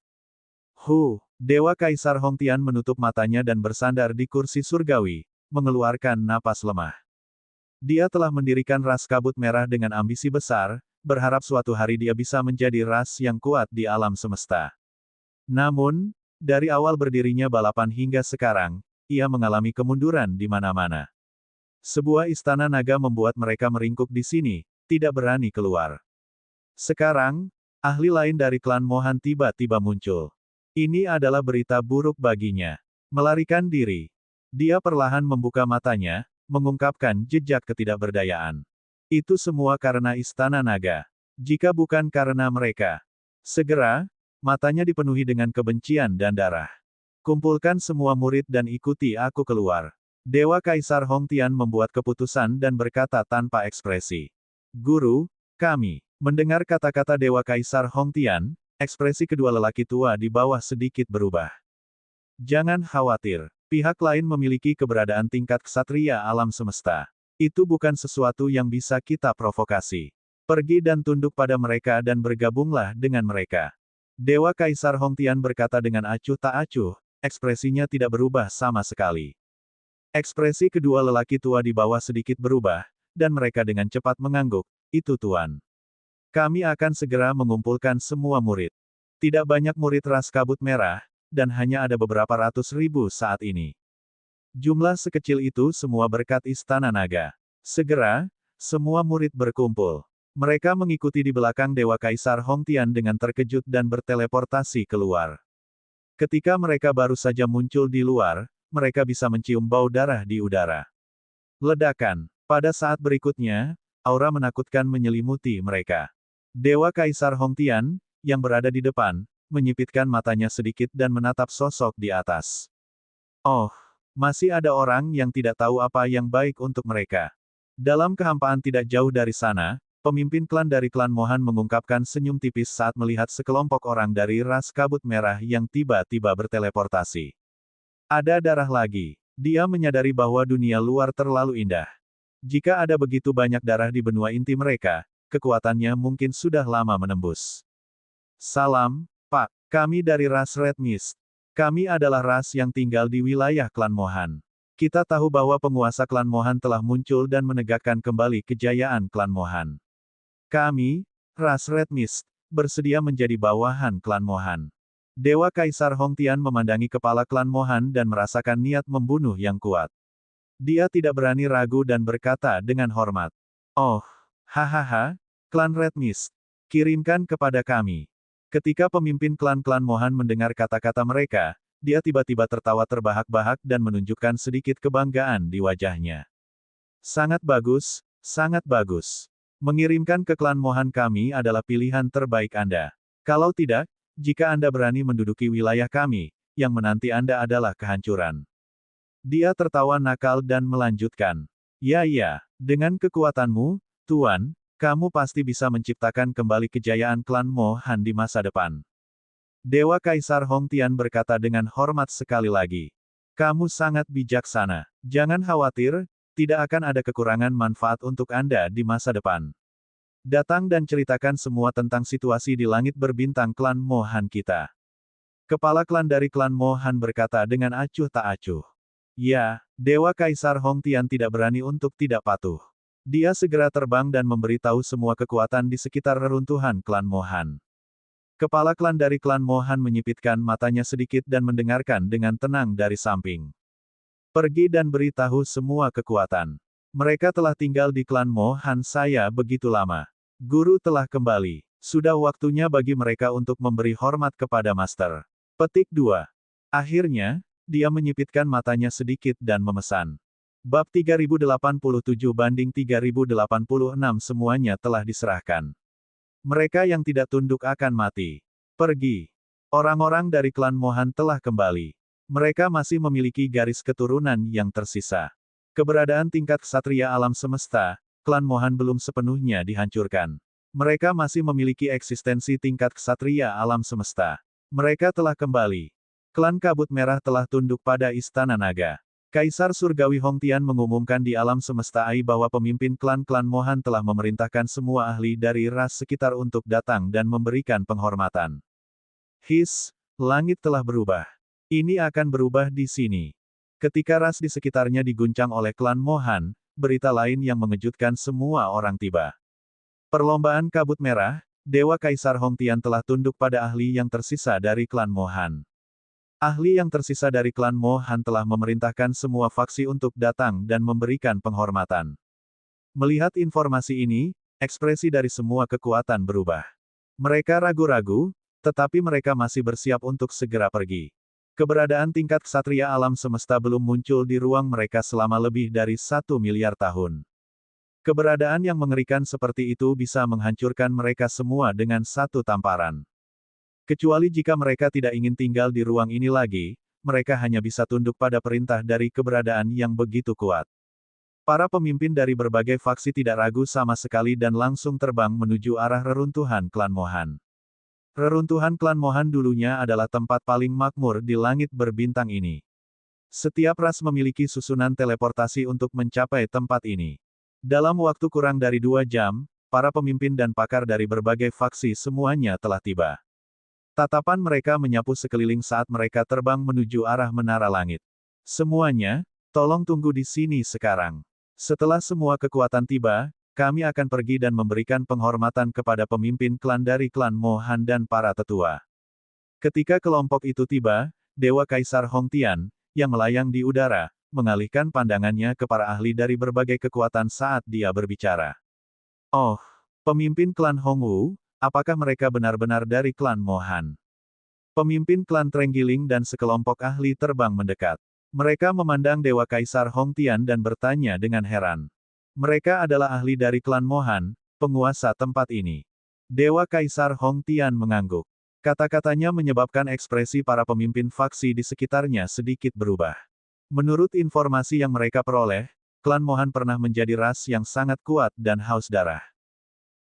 A: Dewa Kaisar Hongtian menutup matanya dan bersandar di kursi surgawi, mengeluarkan napas lemah. Dia telah mendirikan ras kabut merah dengan ambisi besar, berharap suatu hari dia bisa menjadi ras yang kuat di alam semesta. Namun, dari awal berdirinya balapan hingga sekarang, ia mengalami kemunduran di mana-mana. Sebuah istana naga membuat mereka meringkuk di sini, tidak berani keluar. Sekarang, ahli lain dari klan Mohan tiba-tiba muncul. Ini adalah berita buruk baginya. Melarikan diri. Dia perlahan membuka matanya, mengungkapkan jejak ketidakberdayaan. Itu semua karena istana naga. Jika bukan karena mereka. Segera, matanya dipenuhi dengan kebencian dan darah. Kumpulkan semua murid dan ikuti aku keluar. Dewa Kaisar Hongtian membuat keputusan dan berkata tanpa ekspresi. Guru, kami. Mendengar kata-kata Dewa Kaisar Hongtian, ekspresi kedua lelaki tua di bawah sedikit berubah. Jangan khawatir, pihak lain memiliki keberadaan tingkat ksatria alam semesta. Itu bukan sesuatu yang bisa kita provokasi. Pergi dan tunduk pada mereka dan bergabunglah dengan mereka. Dewa Kaisar Hongtian berkata dengan acuh tak acuh, ekspresinya tidak berubah sama sekali. Ekspresi kedua lelaki tua di bawah sedikit berubah, dan mereka dengan cepat mengangguk, itu tuan. Kami akan segera mengumpulkan semua murid. Tidak banyak murid ras kabut merah, dan hanya ada beberapa ratus ribu saat ini. Jumlah sekecil itu semua berkat istana naga. Segera, semua murid berkumpul. Mereka mengikuti di belakang Dewa Kaisar Hongtian dengan terkejut dan berteleportasi keluar. Ketika mereka baru saja muncul di luar, mereka bisa mencium bau darah di udara. Ledakan. Pada saat berikutnya, aura menakutkan menyelimuti mereka. Dewa Kaisar Hongtian, yang berada di depan, menyipitkan matanya sedikit dan menatap sosok di atas. Oh, masih ada orang yang tidak tahu apa yang baik untuk mereka. Dalam kehampaan tidak jauh dari sana, pemimpin klan dari klan Mohan mengungkapkan senyum tipis saat melihat sekelompok orang dari ras kabut merah yang tiba-tiba berteleportasi. Ada darah lagi. Dia menyadari bahwa dunia luar terlalu indah. Jika ada begitu banyak darah di benua inti mereka, kekuatannya mungkin sudah lama menembus. Salam, Pak. Kami dari ras Red Mist. Kami adalah ras yang tinggal di wilayah klan Mohan. Kita tahu bahwa penguasa klan Mohan telah muncul dan menegakkan kembali kejayaan klan Mohan. Kami, ras Red Mist, bersedia menjadi bawahan klan Mohan. Dewa Kaisar Hongtian memandangi kepala klan Mohan dan merasakan niat membunuh yang kuat. Dia tidak berani ragu dan berkata dengan hormat. Oh, hahaha, klan Red Mist, kirimkan kepada kami. Ketika pemimpin klan-klan Mohan mendengar kata-kata mereka, dia tiba-tiba tertawa terbahak-bahak dan menunjukkan sedikit kebanggaan di wajahnya. Sangat bagus, sangat bagus. Mengirimkan ke klan Mohan kami adalah pilihan terbaik Anda. Kalau tidak, jika Anda berani menduduki wilayah kami, yang menanti Anda adalah kehancuran. Dia tertawa nakal dan melanjutkan. Ya, dengan kekuatanmu, Tuan, kamu pasti bisa menciptakan kembali kejayaan klan Mohan di masa depan. Dewa Kaisar Hongtian berkata dengan hormat sekali lagi. Kamu sangat bijaksana. Jangan khawatir, tidak akan ada kekurangan manfaat untuk Anda di masa depan. Datang dan ceritakan semua tentang situasi di langit berbintang klan Mohan kita. Kepala klan dari klan Mohan berkata dengan acuh tak acuh. Ya, Dewa Kaisar Hongtian tidak berani untuk tidak patuh. Dia segera terbang dan memberitahu semua kekuatan di sekitar reruntuhan klan Mohan. Kepala klan dari klan Mohan menyipitkan matanya sedikit dan mendengarkan dengan tenang dari samping. Pergi dan beritahu semua kekuatan. Mereka telah tinggal di klan Mohan saya begitu lama. Guru telah kembali. Sudah waktunya bagi mereka untuk memberi hormat kepada Master. Petik 2. Akhirnya, dia menyipitkan matanya sedikit dan memesan. Bab 3087-3086 semuanya telah diserahkan. Mereka yang tidak tunduk akan mati. Pergi. Orang-orang dari klan Mohan telah kembali. Mereka masih memiliki garis keturunan yang tersisa. Keberadaan tingkat ksatria alam semesta, klan Mohan belum sepenuhnya dihancurkan. Mereka masih memiliki eksistensi tingkat ksatria alam semesta. Mereka telah kembali. Klan Kabut Merah telah tunduk pada Istana Naga. Kaisar Surgawi Hongtian mengumumkan di alam semesta AI bahwa pemimpin klan-klan Mohan telah memerintahkan semua ahli dari ras sekitar untuk datang dan memberikan penghormatan. Langit telah berubah. Ini akan berubah di sini. Ketika ras di sekitarnya diguncang oleh klan Mohan, berita lain yang mengejutkan semua orang tiba. Perlombaan Kabut Merah, Dewa Kaisar Hongtian telah tunduk pada ahli yang tersisa dari klan Mohan. Ahli yang tersisa dari klan Mohan telah memerintahkan semua faksi untuk datang dan memberikan penghormatan. Melihat informasi ini, ekspresi dari semua kekuatan berubah. Mereka ragu-ragu, tetapi mereka masih bersiap untuk segera pergi. Keberadaan tingkat ksatria alam semesta belum muncul di ruang mereka selama lebih dari 1 miliar tahun. Keberadaan yang mengerikan seperti itu bisa menghancurkan mereka semua dengan satu tamparan. Kecuali jika mereka tidak ingin tinggal di ruang ini lagi, mereka hanya bisa tunduk pada perintah dari keberadaan yang begitu kuat. Para pemimpin dari berbagai faksi tidak ragu sama sekali dan langsung terbang menuju arah reruntuhan klan Mohan. Reruntuhan klan Mohan dulunya adalah tempat paling makmur di langit berbintang ini. Setiap ras memiliki susunan teleportasi untuk mencapai tempat ini. Dalam waktu kurang dari 2 jam, para pemimpin dan pakar dari berbagai faksi semuanya telah tiba. Tatapan mereka menyapu sekeliling saat mereka terbang menuju arah menara langit. Semuanya, tolong tunggu di sini sekarang. Setelah semua kekuatan tiba, kami akan pergi dan memberikan penghormatan kepada pemimpin klan dari klan Mohan dan para tetua. Ketika kelompok itu tiba, Dewa Kaisar Hongtian, yang melayang di udara, mengalihkan pandangannya ke para ahli dari berbagai kekuatan saat dia berbicara. Oh, pemimpin klan Hongwu, apakah mereka benar-benar dari klan Mohan? Pemimpin klan Trenggiling dan sekelompok ahli terbang mendekat. Mereka memandang Dewa Kaisar Hongtian dan bertanya dengan heran. Mereka adalah ahli dari klan Mohan, penguasa tempat ini. Dewa Kaisar Hongtian mengangguk. Kata-katanya menyebabkan ekspresi para pemimpin faksi di sekitarnya sedikit berubah. Menurut informasi yang mereka peroleh, klan Mohan pernah menjadi ras yang sangat kuat dan haus darah.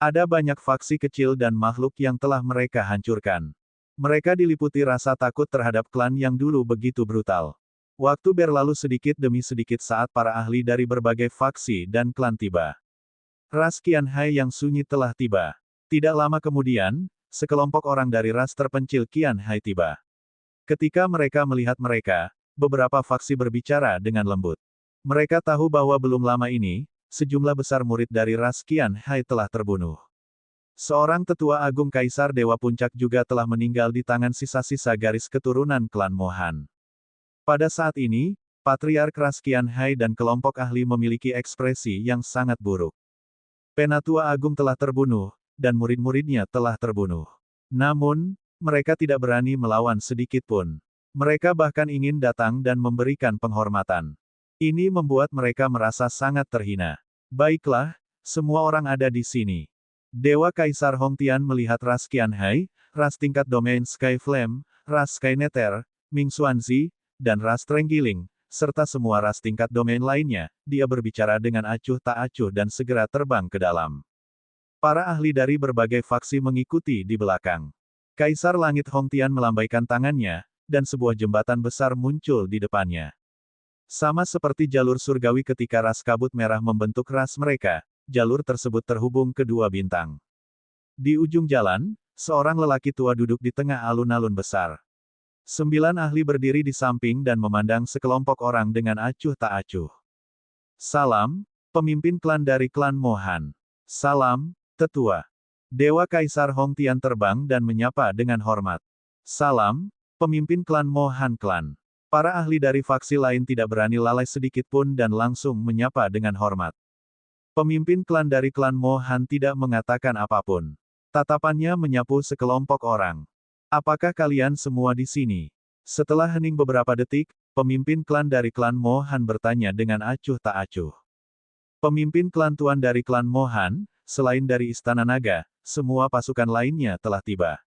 A: Ada banyak faksi kecil dan makhluk yang telah mereka hancurkan. Mereka diliputi rasa takut terhadap klan yang dulu begitu brutal. Waktu berlalu sedikit demi sedikit saat para ahli dari berbagai faksi dan klan tiba. Ras Qianhai yang sunyi telah tiba. Tidak lama kemudian, sekelompok orang dari ras terpencil Qianhai tiba. Ketika mereka melihat mereka, beberapa faksi berbicara dengan lembut. Mereka tahu bahwa belum lama ini, sejumlah besar murid dari ras Qianhai telah terbunuh. Seorang tetua agung Kaisar Dewa Puncak juga telah meninggal di tangan sisa-sisa garis keturunan klan Mohan. Pada saat ini, Patriark Ras Qianhai dan kelompok ahli memiliki ekspresi yang sangat buruk. Penatua Agung telah terbunuh, dan murid-muridnya telah terbunuh. Namun, mereka tidak berani melawan sedikit pun. Mereka bahkan ingin datang dan memberikan penghormatan. Ini membuat mereka merasa sangat terhina. Baiklah, semua orang ada di sini. Dewa Kaisar Hongtian melihat Ras Qianhai, Ras tingkat domain Sky Flame, Ras Sky Nether, Ming Xuanzi, dan Ras Trenggiling, serta semua ras tingkat domain lainnya, dia berbicara dengan acuh tak acuh dan segera terbang ke dalam. Para ahli dari berbagai faksi mengikuti di belakang. Kaisar Langit Hongtian melambaikan tangannya, dan sebuah jembatan besar muncul di depannya. Sama seperti jalur surgawi ketika ras kabut merah membentuk ras mereka, jalur tersebut terhubung kedua bintang. Di ujung jalan, seorang lelaki tua duduk di tengah alun-alun besar. 9 ahli berdiri di samping dan memandang sekelompok orang dengan acuh tak acuh. Salam, pemimpin klan dari klan Mohan. Salam, tetua. Dewa Kaisar Hongtian terbang dan menyapa dengan hormat. Salam, pemimpin klan Mohan klan. Para ahli dari faksi lain tidak berani lalai sedikit pun dan langsung menyapa dengan hormat. Pemimpin klan dari klan Mohan tidak mengatakan apapun. Tatapannya menyapu sekelompok orang. Apakah kalian semua di sini? Setelah hening beberapa detik, pemimpin klan dari klan Mohan bertanya dengan acuh tak acuh. Pemimpin klan tuan dari klan Mohan, selain dari Istana Naga, semua pasukan lainnya telah tiba.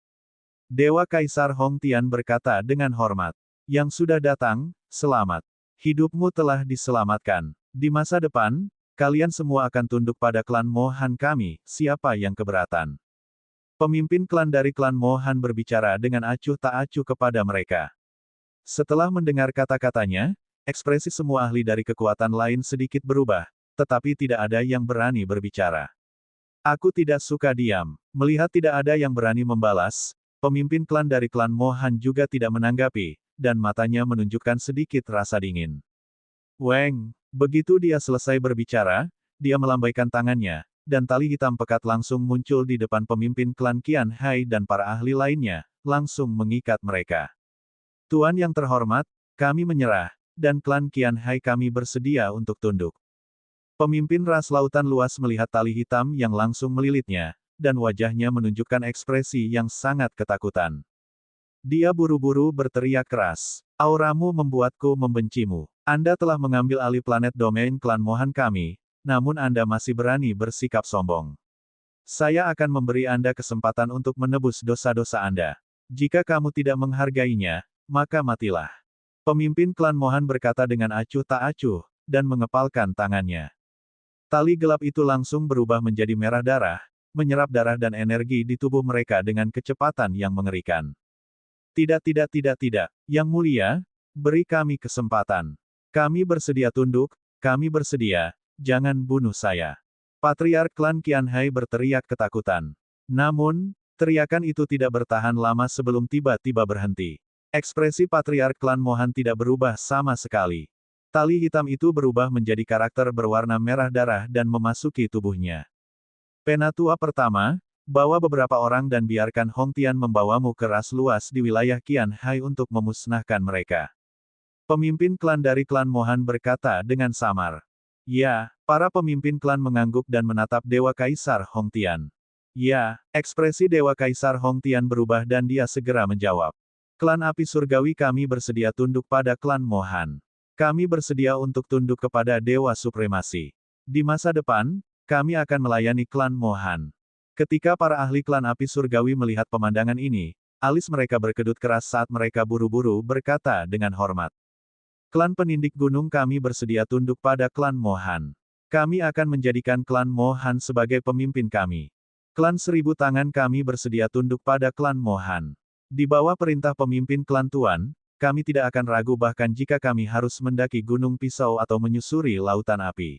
A: Dewa Kaisar Hongtian berkata dengan hormat. Yang sudah datang, selamat. Hidupmu telah diselamatkan. Di masa depan, kalian semua akan tunduk pada klan Mohan kami, siapa yang keberatan? Pemimpin klan dari klan Mohan berbicara dengan acuh tak acuh kepada mereka. Setelah mendengar kata-katanya, ekspresi semua ahli dari kekuatan lain sedikit berubah, tetapi tidak ada yang berani berbicara. Aku tidak suka diam. Melihat tidak ada yang berani membalas, pemimpin klan dari klan Mohan juga tidak menanggapi, dan matanya menunjukkan sedikit rasa dingin. Weng, begitu dia selesai berbicara, dia melambaikan tangannya, dan tali hitam pekat langsung muncul di depan pemimpin klan Qianhai dan para ahli lainnya, langsung mengikat mereka. Tuan yang terhormat, kami menyerah, dan klan Qianhai kami bersedia untuk tunduk. Pemimpin ras lautan luas melihat tali hitam yang langsung melilitnya, dan wajahnya menunjukkan ekspresi yang sangat ketakutan. Dia buru-buru berteriak keras. Auramu membuatku membencimu. Anda telah mengambil alih planet domain klan Mohan kami, namun Anda masih berani bersikap sombong. Saya akan memberi Anda kesempatan untuk menebus dosa-dosa Anda. Jika kamu tidak menghargainya, maka matilah. Pemimpin klan Mohan berkata dengan acuh tak acuh, dan mengepalkan tangannya. Tali gelap itu langsung berubah menjadi merah darah, menyerap darah dan energi di tubuh mereka dengan kecepatan yang mengerikan. Tidak, Yang Mulia, beri kami kesempatan. Kami bersedia tunduk, kami bersedia, jangan bunuh saya. Patriark klan Qianhai berteriak ketakutan. Namun, teriakan itu tidak bertahan lama sebelum tiba-tiba berhenti. Ekspresi Patriark klan Mohan tidak berubah sama sekali. Tali hitam itu berubah menjadi karakter berwarna merah darah dan memasuki tubuhnya. Penatua pertama, bawa beberapa orang dan biarkan Hongtian membawamu ke ras luas di wilayah Qianhai untuk memusnahkan mereka. Pemimpin klan dari klan Mohan berkata dengan samar. Ya, para pemimpin klan mengangguk dan menatap Dewa Kaisar Hongtian. Ya, ekspresi Dewa Kaisar Hongtian berubah dan dia segera menjawab. Klan api surgawi kami bersedia tunduk pada klan Mohan. Kami bersedia untuk tunduk kepada Dewa Supremasi. Di masa depan, kami akan melayani klan Mohan. Ketika para ahli klan api surgawi melihat pemandangan ini, alis mereka berkedut keras saat mereka buru-buru berkata dengan hormat. Klan penindik gunung kami bersedia tunduk pada klan Mohan. Kami akan menjadikan klan Mohan sebagai pemimpin kami. Klan Seribu Tangan kami bersedia tunduk pada klan Mohan. Di bawah perintah pemimpin klan Tuan, kami tidak akan ragu bahkan jika kami harus mendaki gunung pisau atau menyusuri lautan api.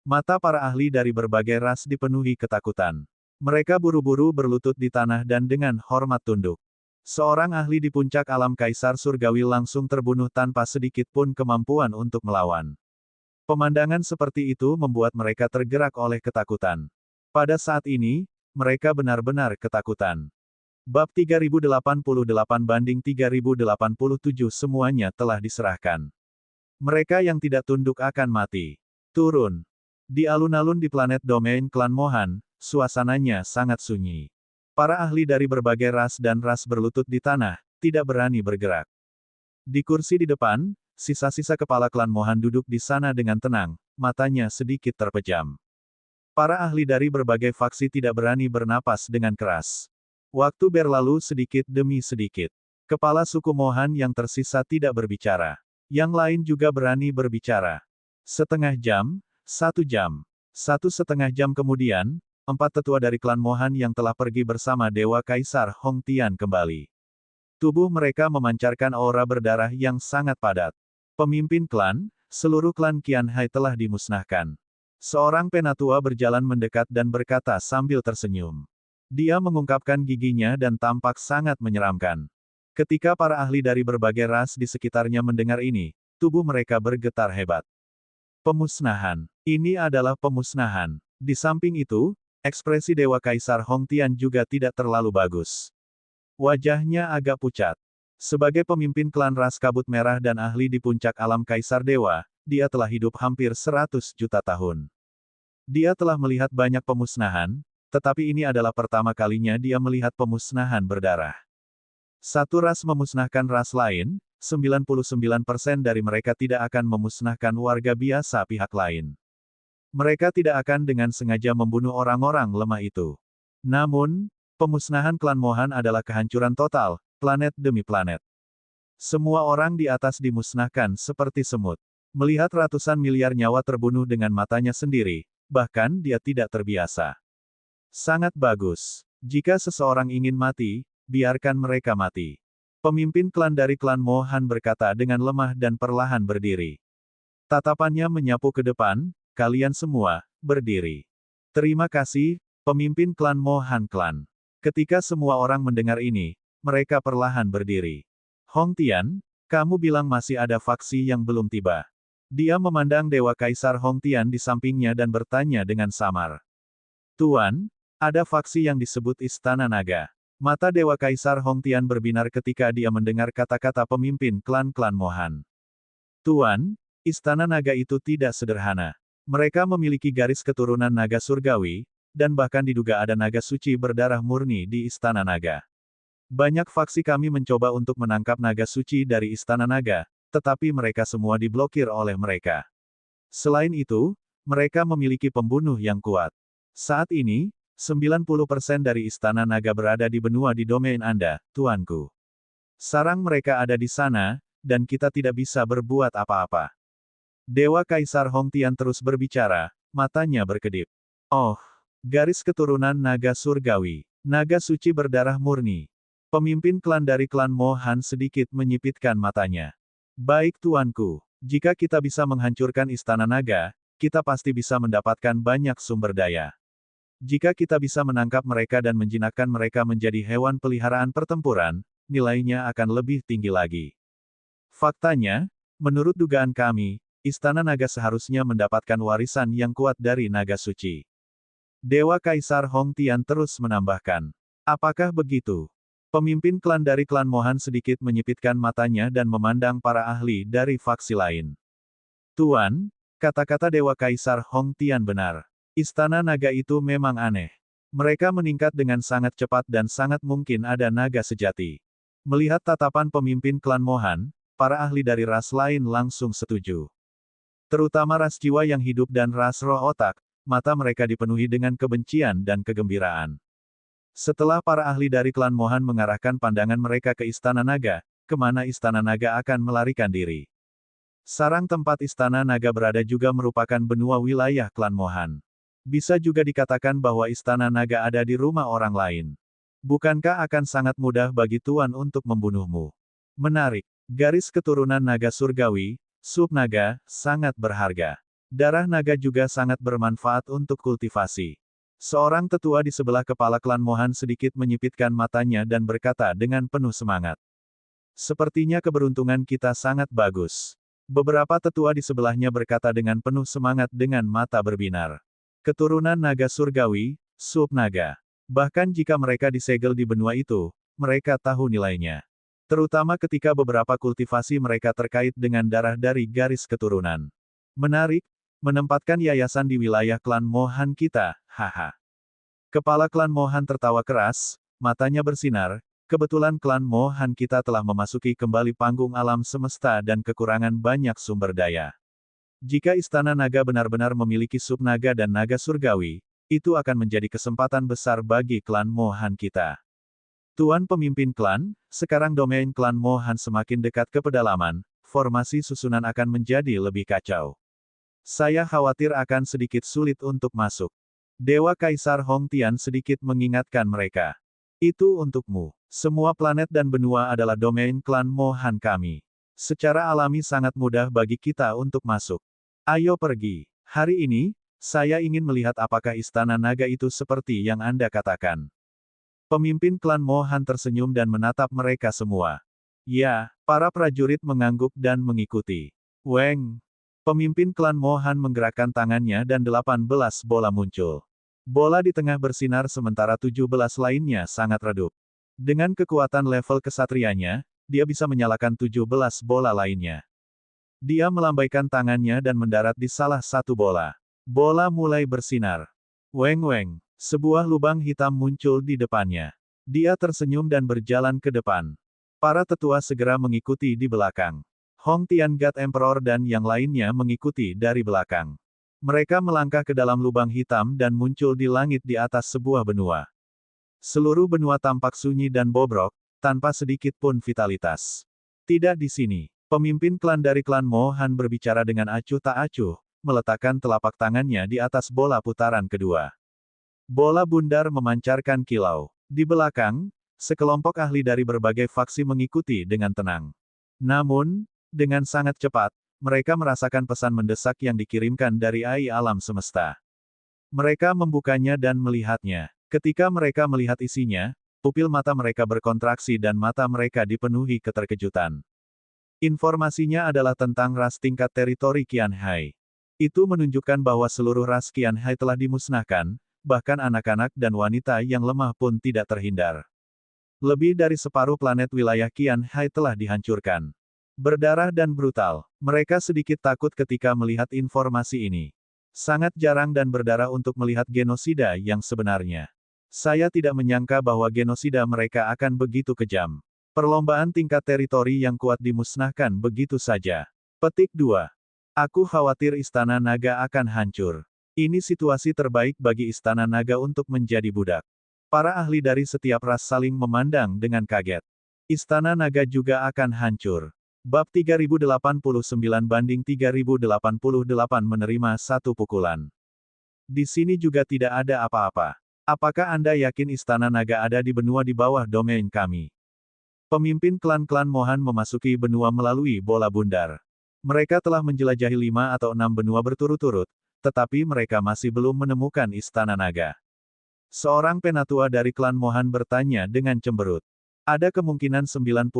A: Mata para ahli dari berbagai ras dipenuhi ketakutan. Mereka buru-buru berlutut di tanah dan dengan hormat tunduk. Seorang ahli di puncak alam Kaisar Surgawi langsung terbunuh tanpa sedikit pun kemampuan untuk melawan. Pemandangan seperti itu membuat mereka tergerak oleh ketakutan. Pada saat ini, mereka benar-benar ketakutan. Bab 3088-3087 semuanya telah diserahkan. Mereka yang tidak tunduk akan mati. Turun. Di alun-alun di planet domain klan Mohan, suasananya sangat sunyi. Para ahli dari berbagai ras dan ras berlutut di tanah, tidak berani bergerak. Di kursi di depan, sisa-sisa kepala klan Mohan duduk di sana dengan tenang, matanya sedikit terpejam. Para ahli dari berbagai faksi tidak berani bernapas dengan keras. Waktu berlalu sedikit demi sedikit. Kepala suku Mohan yang tersisa tidak berbicara. Yang lain juga berani berbicara. Setengah jam, 1 jam. 1,5 jam kemudian, 4 tetua dari klan Mohan yang telah pergi bersama Dewa Kaisar Hong Tian kembali. Tubuh mereka memancarkan aura berdarah yang sangat padat. Pemimpin klan, seluruh klan Qian Hai telah dimusnahkan. Seorang penatua berjalan mendekat dan berkata sambil tersenyum. Dia mengungkapkan giginya dan tampak sangat menyeramkan. Ketika para ahli dari berbagai ras di sekitarnya mendengar ini, tubuh mereka bergetar hebat. Pemusnahan. Ini adalah pemusnahan. Di samping itu, ekspresi Dewa Kaisar Hong Tian juga tidak terlalu bagus. Wajahnya agak pucat. Sebagai pemimpin klan ras kabut merah dan ahli di puncak alam Kaisar Dewa, dia telah hidup hampir 100 juta tahun. Dia telah melihat banyak pemusnahan, tetapi ini adalah pertama kalinya dia melihat pemusnahan berdarah. Satu ras memusnahkan ras lain, 99% dari mereka tidak akan memusnahkan warga biasa pihak lain. Mereka tidak akan dengan sengaja membunuh orang-orang lemah itu. Namun, pemusnahan klan Mohan adalah kehancuran total, planet demi planet. Semua orang di atas dimusnahkan seperti semut. Melihat ratusan miliar nyawa terbunuh dengan matanya sendiri, bahkan dia tidak terbiasa. Sangat bagus. Jika seseorang ingin mati, biarkan mereka mati. Pemimpin klan dari klan Mohan berkata dengan lemah dan perlahan berdiri. Tatapannya menyapu ke depan, kalian semua, berdiri. Terima kasih, pemimpin klan Mohan klan. Ketika semua orang mendengar ini, mereka perlahan berdiri. Hong Tian, kamu bilang masih ada faksi yang belum tiba. Dia memandang Dewa Kaisar Hong Tian di sampingnya dan bertanya dengan samar. Tuan, ada faksi yang disebut Istana Naga. Mata Dewa Kaisar Hong Tian berbinar ketika dia mendengar kata-kata pemimpin klan-klan Mohan. Tuan, Istana Naga itu tidak sederhana. Mereka memiliki garis keturunan naga surgawi, dan bahkan diduga ada naga suci berdarah murni di Istana Naga. Banyak faksi kami mencoba untuk menangkap naga suci dari Istana Naga, tetapi mereka semua diblokir oleh mereka. Selain itu, mereka memiliki pembunuh yang kuat. Saat ini, 90% dari Istana Naga berada di benua di domain Anda, tuanku. Sarang mereka ada di sana, dan kita tidak bisa berbuat apa-apa. Dewa Kaisar Hong Tian terus berbicara, matanya berkedip. Oh, garis keturunan naga surgawi, naga suci berdarah murni. Pemimpin klan dari klan Mohan sedikit menyipitkan matanya. Baik tuanku, jika kita bisa menghancurkan Istana Naga, kita pasti bisa mendapatkan banyak sumber daya. Jika kita bisa menangkap mereka dan menjinakkan mereka menjadi hewan peliharaan pertempuran, nilainya akan lebih tinggi lagi. Faktanya, menurut dugaan kami, Istana Naga seharusnya mendapatkan warisan yang kuat dari naga suci. Dewa Kaisar Hong Tian terus menambahkan. Apakah begitu? Pemimpin klan dari klan Mohan sedikit menyipitkan matanya dan memandang para ahli dari faksi lain. Tuan, kata-kata Dewa Kaisar Hong Tian benar. Istana Naga itu memang aneh. Mereka meningkat dengan sangat cepat dan sangat mungkin ada naga sejati. Melihat tatapan pemimpin klan Mohan, para ahli dari ras lain langsung setuju. Terutama ras jiwa yang hidup dan ras roh otak, mata mereka dipenuhi dengan kebencian dan kegembiraan. Setelah para ahli dari klan Mohan mengarahkan pandangan mereka ke Istana Naga, kemana Istana Naga akan melarikan diri. Sarang tempat Istana Naga berada juga merupakan benua wilayah klan Mohan. Bisa juga dikatakan bahwa Istana Naga ada di rumah orang lain. Bukankah akan sangat mudah bagi Tuan untuk membunuhmu? Menarik. Garis keturunan naga surgawi, sub naga, sangat berharga. Darah naga juga sangat bermanfaat untuk kultivasi. Seorang tetua di sebelah kepala klan Mohan sedikit menyipitkan matanya dan berkata dengan penuh semangat. Sepertinya keberuntungan kita sangat bagus. Beberapa tetua di sebelahnya berkata dengan penuh semangat dengan mata berbinar. Keturunan naga surgawi, sub naga. Bahkan jika mereka disegel di benua itu, mereka tahu nilainya. Terutama ketika beberapa kultivasi mereka terkait dengan darah dari garis keturunan. Menarik, menempatkan yayasan di wilayah klan Mohan kita, haha. Kepala klan Mohan tertawa keras, matanya bersinar, kebetulan klan Mohan kita telah memasuki kembali panggung alam semesta dan kekurangan banyak sumber daya. Jika Istana Naga benar-benar memiliki sub naga dan naga surgawi, itu akan menjadi kesempatan besar bagi klan Mohan kita. Tuan pemimpin klan, sekarang domain klan Mohan semakin dekat ke pedalaman, formasi susunan akan menjadi lebih kacau. Saya khawatir akan sedikit sulit untuk masuk. Dewa Kaisar Hong Tian sedikit mengingatkan mereka. Itu untukmu. Semua planet dan benua adalah domain klan Mohan kami. Secara alami sangat mudah bagi kita untuk masuk. Ayo pergi. Hari ini, saya ingin melihat apakah Istana Naga itu seperti yang Anda katakan. Pemimpin klan Mohan tersenyum dan menatap mereka semua. Ya, para prajurit mengangguk dan mengikuti. Weng. Pemimpin klan Mohan menggerakkan tangannya dan 18 bola muncul. Bola di tengah bersinar sementara 17 lainnya sangat redup. Dengan kekuatan level kesatrianya, dia bisa menyalakan 17 bola lainnya. Dia melambaikan tangannya dan mendarat di salah satu bola. Bola mulai bersinar. Weng-weng, sebuah lubang hitam muncul di depannya. Dia tersenyum dan berjalan ke depan. Para tetua segera mengikuti di belakang. Hong Tian God Emperor dan yang lainnya mengikuti dari belakang. Mereka melangkah ke dalam lubang hitam dan muncul di langit di atas sebuah benua. Seluruh benua tampak sunyi dan bobrok, tanpa sedikit pun vitalitas. Tidak di sini. Pemimpin klan dari klan Mohan berbicara dengan acuh tak acuh, meletakkan telapak tangannya di atas bola putaran kedua. Bola bundar memancarkan kilau. Di belakang, sekelompok ahli dari berbagai faksi mengikuti dengan tenang. Namun, dengan sangat cepat, mereka merasakan pesan mendesak yang dikirimkan dari AI alam semesta. Mereka membukanya dan melihatnya. Ketika mereka melihat isinya, pupil mata mereka berkontraksi dan mata mereka dipenuhi keterkejutan. Informasinya adalah tentang ras tingkat teritori Qianhai. Itu menunjukkan bahwa seluruh ras Qianhai telah dimusnahkan, bahkan anak-anak dan wanita yang lemah pun tidak terhindar. Lebih dari separuh planet wilayah Qianhai telah dihancurkan. Berdarah dan brutal. Mereka sedikit takut ketika melihat informasi ini. Sangat jarang dan berdarah untuk melihat genosida yang sebenarnya. Saya tidak menyangka bahwa genosida mereka akan begitu kejam. Perlombaan tingkat teritori yang kuat dimusnahkan begitu saja. Petik 2. Aku khawatir Istana Naga akan hancur. Ini situasi terbaik bagi Istana Naga untuk menjadi budak. Para ahli dari setiap ras saling memandang dengan kaget. Istana Naga juga akan hancur. Bab 3089-3088 menerima satu pukulan. Di sini juga tidak ada apa-apa. Apakah Anda yakin Istana Naga ada di benua di bawah domain kami? Pemimpin klan-klan Mohan memasuki benua melalui bola bundar. Mereka telah menjelajahi 5 atau 6 benua berturut-turut, tetapi mereka masih belum menemukan Istana Naga. Seorang penatua dari klan Mohan bertanya dengan cemberut. Ada kemungkinan 90%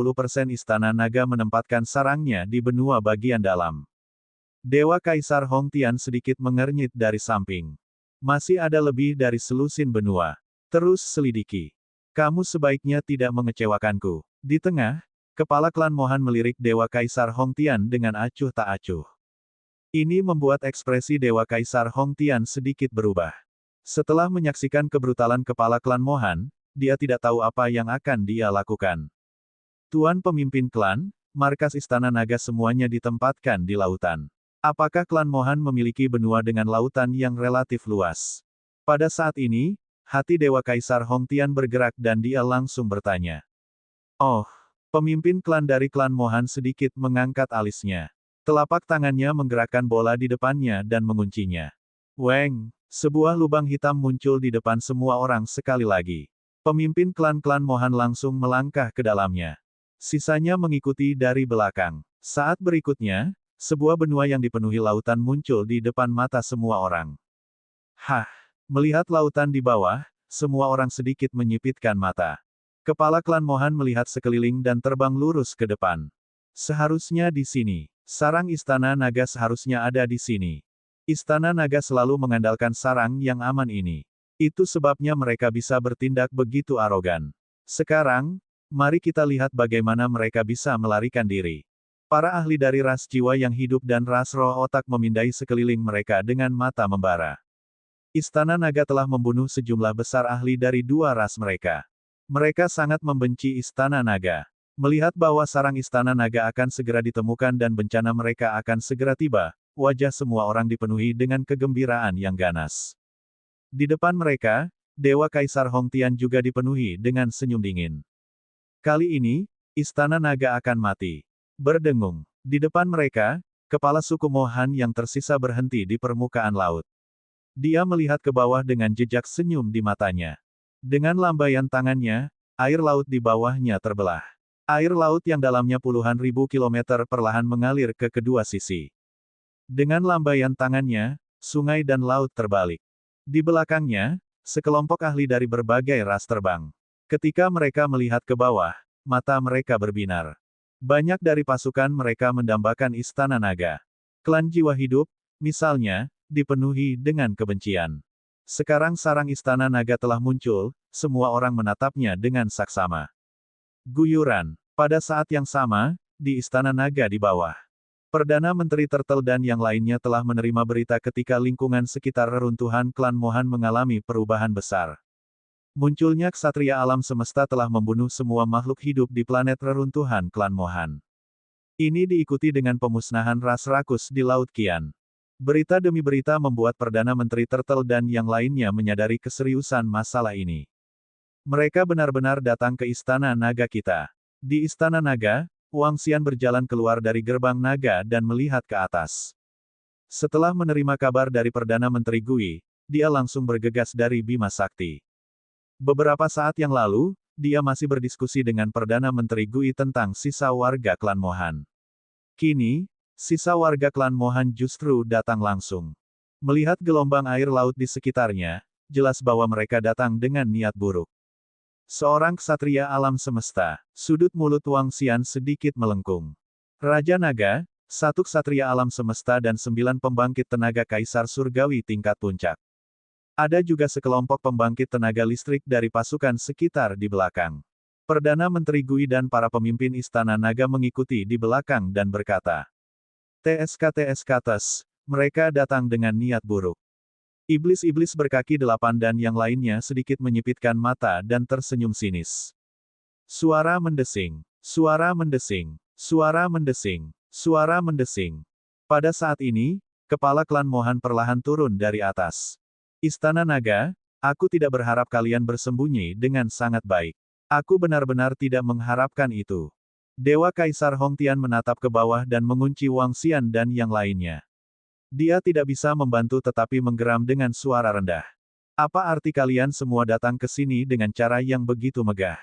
A: Istana Naga menempatkan sarangnya di benua bagian dalam. Dewa Kaisar Hong Tian sedikit mengernyit dari samping. Masih ada lebih dari selusin benua. Terus selidiki. Kamu sebaiknya tidak mengecewakanku. Di tengah, kepala klan Mohan melirik Dewa Kaisar Hong Tian dengan acuh tak acuh. Ini membuat ekspresi Dewa Kaisar Hong Tian sedikit berubah. Setelah menyaksikan kebrutalan kepala klan Mohan, dia tidak tahu apa yang akan dia lakukan. Tuan pemimpin klan, markas Istana Naga semuanya ditempatkan di lautan. Apakah klan Mohan memiliki benua dengan lautan yang relatif luas? Pada saat ini, hati Dewa Kaisar Hong Tian bergerak dan dia langsung bertanya. Oh, pemimpin klan dari klan Mohan sedikit mengangkat alisnya. Telapak tangannya menggerakkan bola di depannya dan menguncinya. Weng, sebuah lubang hitam muncul di depan semua orang sekali lagi. Pemimpin klan-klan Mohan langsung melangkah ke dalamnya. Sisanya mengikuti dari belakang. Saat berikutnya, sebuah benua yang dipenuhi lautan muncul di depan mata semua orang. Hah! Melihat lautan di bawah, semua orang sedikit menyipitkan mata. Kepala klan Mohan melihat sekeliling dan terbang lurus ke depan. Seharusnya di sini. Sarang Istana Naga seharusnya ada di sini. Istana Naga selalu mengandalkan sarang yang aman ini. Itu sebabnya mereka bisa bertindak begitu arogan. Sekarang, mari kita lihat bagaimana mereka bisa melarikan diri. Para ahli dari ras jiwa yang hidup dan ras roh otak memindai sekeliling mereka dengan mata membara. Istana Naga telah membunuh sejumlah besar ahli dari dua ras mereka. Mereka sangat membenci Istana Naga. Melihat bahwa sarang Istana Naga akan segera ditemukan dan bencana mereka akan segera tiba, wajah semua orang dipenuhi dengan kegembiraan yang ganas. Di depan mereka, Dewa Kaisar Hongtian juga dipenuhi dengan senyum dingin. Kali ini, Istana Naga akan mati. Berdengung. Di depan mereka, kepala suku Mohan yang tersisa berhenti di permukaan laut. Dia melihat ke bawah dengan jejak senyum di matanya. Dengan lambaian tangannya, air laut di bawahnya terbelah. Air laut yang dalamnya puluhan ribu kilometer perlahan mengalir ke kedua sisi. Dengan lambaian tangannya, sungai dan laut terbalik. Di belakangnya, sekelompok ahli dari berbagai ras terbang. Ketika mereka melihat ke bawah, mata mereka berbinar. Banyak dari pasukan mereka mendambakan Istana Naga. Klan jiwa hidup, misalnya, dipenuhi dengan kebencian. Sekarang sarang Istana Naga telah muncul, semua orang menatapnya dengan saksama. Guyuran. Pada saat yang sama, di Istana Naga di bawah. Perdana Menteri Turtle dan yang lainnya telah menerima berita ketika lingkungan sekitar reruntuhan klan Mohan mengalami perubahan besar. Munculnya ksatria alam semesta telah membunuh semua makhluk hidup di planet reruntuhan klan Mohan. Ini diikuti dengan pemusnahan ras rakus di Laut Qian. Berita demi berita membuat Perdana Menteri Turtle dan yang lainnya menyadari keseriusan masalah ini. Mereka benar-benar datang ke Istana Naga kita. Di Istana Naga, Wang Xian berjalan keluar dari gerbang naga dan melihat ke atas. Setelah menerima kabar dari Perdana Menteri Gui, dia langsung bergegas dari Bima Sakti. Beberapa saat yang lalu, dia masih berdiskusi dengan Perdana Menteri Gui tentang sisa warga klan Mohan. Kini, sisa warga klan Mohan justru datang langsung. Melihat gelombang air laut di sekitarnya, jelas bahwa mereka datang dengan niat buruk. Seorang ksatria alam semesta, sudut mulut Wang Xian sedikit melengkung. Raja Naga, satu ksatria alam semesta dan 9 pembangkit tenaga kaisar surgawi tingkat puncak. Ada juga sekelompok pembangkit tenaga listrik dari pasukan sekitar di belakang. Perdana Menteri Gui dan para pemimpin Istana Naga mengikuti di belakang dan berkata, TSK, mereka datang dengan niat buruk. Iblis-iblis berkaki 8 dan yang lainnya sedikit menyipitkan mata dan tersenyum sinis. Suara mendesing, suara mendesing, suara mendesing, suara mendesing. Pada saat ini, kepala klan Mohan perlahan turun dari atas. Istana Naga, aku tidak berharap kalian bersembunyi dengan sangat baik. Aku benar-benar tidak mengharapkan itu. Dewa Kaisar Hongtian menatap ke bawah dan mengunci Wang Xian dan yang lainnya. Dia tidak bisa membantu tetapi menggeram dengan suara rendah. Apa arti kalian semua datang ke sini dengan cara yang begitu megah?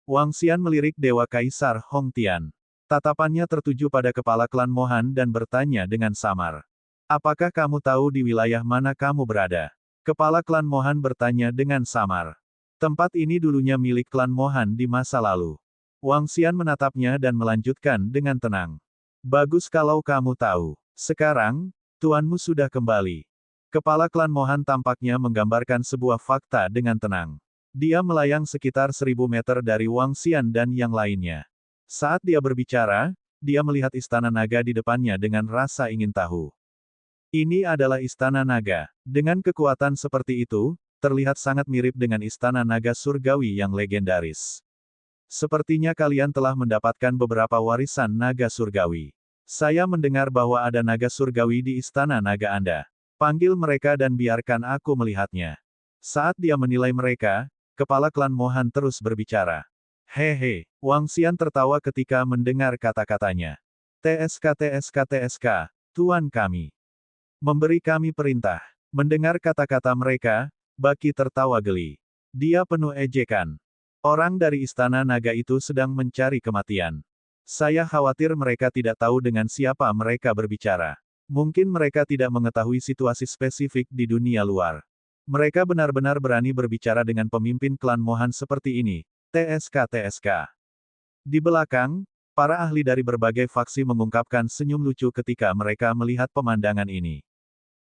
A: Wang Xian melirik Dewa Kaisar Hongtian. Tatapannya tertuju pada kepala klan Mohan dan bertanya dengan samar. Apakah kamu tahu di wilayah mana kamu berada? Kepala klan Mohan bertanya dengan samar. Tempat ini dulunya milik klan Mohan di masa lalu. Wang Xian menatapnya dan melanjutkan dengan tenang. Bagus kalau kamu tahu. Sekarang, tuanmu sudah kembali. Kepala klan Mohan tampaknya menggambarkan sebuah fakta dengan tenang. Dia melayang sekitar 1000 meter dari Wang Xian dan yang lainnya. Saat dia berbicara, dia melihat Istana Naga di depannya dengan rasa ingin tahu. Ini adalah Istana Naga. Dengan kekuatan seperti itu, terlihat sangat mirip dengan Istana Naga Surgawi yang legendaris. Sepertinya kalian telah mendapatkan beberapa warisan naga surgawi. Saya mendengar bahwa ada naga surgawi di Istana Naga Anda. Panggil mereka dan biarkan aku melihatnya. Saat dia menilai mereka, kepala klan Mohan terus berbicara. Hehe, Wang Xian tertawa ketika mendengar kata-katanya. TSK, Tuan kami. Memberi kami perintah. Mendengar kata-kata mereka, Baki tertawa geli. Dia penuh ejekan. Orang dari Istana Naga itu sedang mencari kematian. Saya khawatir mereka tidak tahu dengan siapa mereka berbicara. Mungkin mereka tidak mengetahui situasi spesifik di dunia luar. Mereka benar-benar berani berbicara dengan pemimpin klan Mohan seperti ini. TSK. Di belakang, para ahli dari berbagai faksi mengungkapkan senyum lucu ketika mereka melihat pemandangan ini.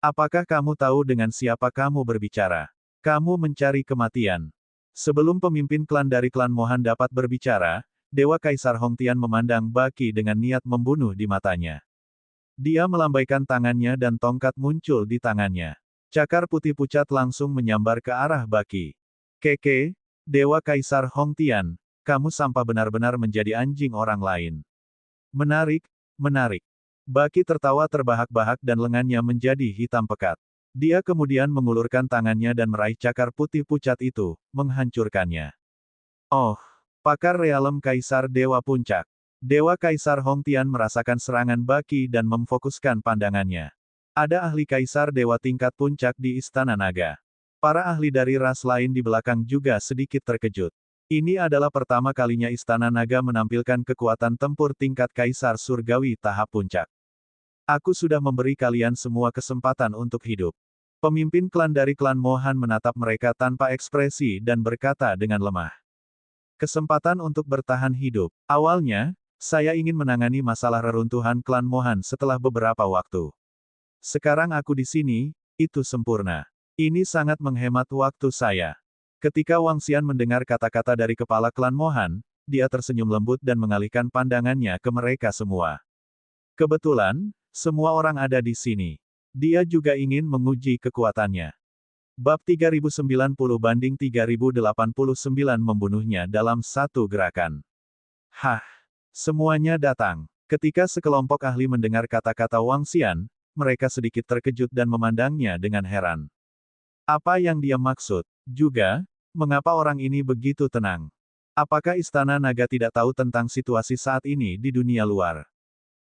A: Apakah kamu tahu dengan siapa kamu berbicara? Kamu mencari kematian. Sebelum pemimpin klan dari klan Mohan dapat berbicara, Dewa Kaisar Hongtian memandang Baki dengan niat membunuh di matanya. Dia melambaikan tangannya dan tongkat muncul di tangannya. Cakar putih pucat langsung menyambar ke arah Baki. Keke, Dewa Kaisar Hongtian, kamu sampah benar-benar menjadi anjing orang lain. Menarik, menarik. Baki tertawa terbahak-bahak dan lengannya menjadi hitam pekat. Dia kemudian mengulurkan tangannya dan meraih cakar putih pucat itu, menghancurkannya. Oh, pakar realem Kaisar Dewa Puncak. Dewa Kaisar Hongtian merasakan serangan Baki dan memfokuskan pandangannya. Ada ahli Kaisar Dewa tingkat puncak di Istana Naga. Para ahli dari ras lain di belakang juga sedikit terkejut. Ini adalah pertama kalinya Istana Naga menampilkan kekuatan tempur tingkat Kaisar Surgawi tahap puncak. Aku sudah memberi kalian semua kesempatan untuk hidup. Pemimpin klan dari klan Mohan menatap mereka tanpa ekspresi dan berkata dengan lemah. Kesempatan untuk bertahan hidup. Awalnya, saya ingin menangani masalah reruntuhan klan Mohan setelah beberapa waktu. Sekarang aku di sini, itu sempurna. Ini sangat menghemat waktu saya. Ketika Wang Xian mendengar kata-kata dari kepala klan Mohan, dia tersenyum lembut dan mengalihkan pandangannya ke mereka semua. Kebetulan, semua orang ada di sini. Dia juga ingin menguji kekuatannya. Bab 3090-3089 membunuhnya dalam satu gerakan. Hah! Semuanya datang. Ketika sekelompok ahli mendengar kata-kata Wang Xian, mereka sedikit terkejut dan memandangnya dengan heran. Apa yang dia maksud? Juga, mengapa orang ini begitu tenang? Apakah Istana Naga tidak tahu tentang situasi saat ini di dunia luar?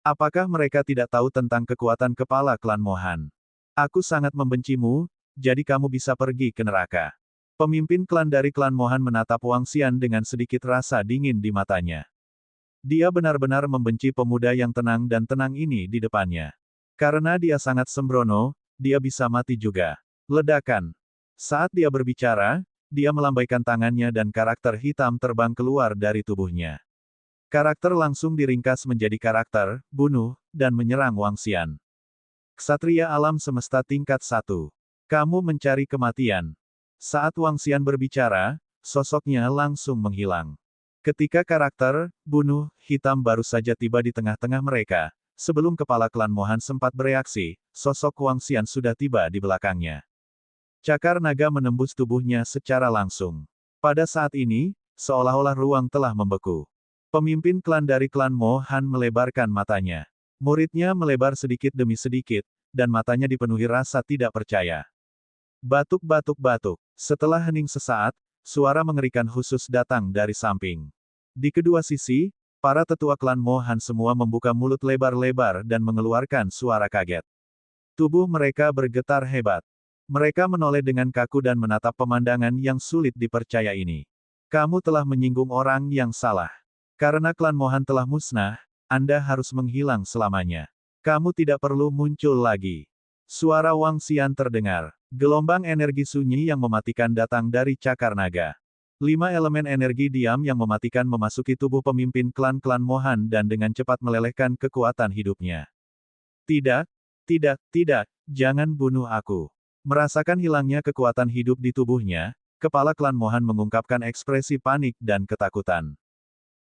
A: Apakah mereka tidak tahu tentang kekuatan kepala klan Mohan? Aku sangat membencimu, jadi kamu bisa pergi ke neraka. Pemimpin klan dari klan Mohan menatap Wang Xian dengan sedikit rasa dingin di matanya. Dia benar-benar membenci pemuda yang tenang dan tenang ini di depannya. Karena dia sangat sembrono, dia bisa mati juga. Ledakan. Saat dia berbicara, dia melambaikan tangannya dan karakter hitam terbang keluar dari tubuhnya. Karakter langsung diringkas menjadi karakter, bunuh, dan menyerang Wang Xian. Ksatria alam semesta tingkat 1. Kamu mencari kematian. Saat Wang Xian berbicara, sosoknya langsung menghilang. Ketika karakter, bunuh, hitam baru saja tiba di tengah-tengah mereka, sebelum kepala klan Mohan sempat bereaksi, sosok Wang Xian sudah tiba di belakangnya. Cakar naga menembus tubuhnya secara langsung. Pada saat ini, seolah-olah ruang telah membeku. Pemimpin klan dari klan Mohan melebarkan matanya. Muridnya melebar sedikit demi sedikit, dan matanya dipenuhi rasa tidak percaya. Batuk-batuk-batuk. Setelah hening sesaat, suara mengerikan khusus datang dari samping. Di kedua sisi, para tetua klan Mohan semua membuka mulut lebar-lebar dan mengeluarkan suara kaget. Tubuh mereka bergetar hebat. Mereka menoleh dengan kaku dan menatap pemandangan yang sulit dipercaya ini. Kamu telah menyinggung orang yang salah. Karena klan Mohan telah musnah, Anda harus menghilang selamanya. Kamu tidak perlu muncul lagi. Suara Wang Xian terdengar. Gelombang energi sunyi yang mematikan datang dari cakar naga. 5 elemen energi diam yang mematikan memasuki tubuh pemimpin klan-klan Mohan dan dengan cepat melelehkan kekuatan hidupnya. Tidak, tidak, tidak, jangan bunuh aku. Merasakan hilangnya kekuatan hidup di tubuhnya, kepala klan Mohan mengungkapkan ekspresi panik dan ketakutan.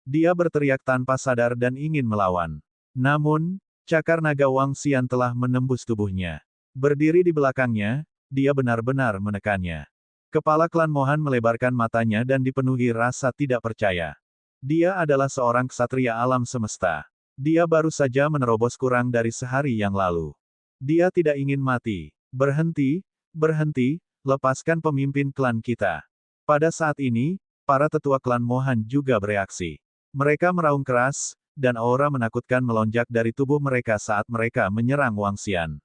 A: Dia berteriak tanpa sadar dan ingin melawan. Namun, cakar naga Wang Xian telah menembus tubuhnya. Berdiri di belakangnya, dia benar-benar menekannya. Kepala klan Mohan melebarkan matanya dan dipenuhi rasa tidak percaya. Dia adalah seorang ksatria alam semesta. Dia baru saja menerobos kurang dari sehari yang lalu. Dia tidak ingin mati. Berhenti, berhenti, lepaskan pemimpin klan kita. Pada saat ini, para tetua klan Mohan juga bereaksi. Mereka meraung keras, dan aura menakutkan melonjak dari tubuh mereka saat mereka menyerang Wang Xian.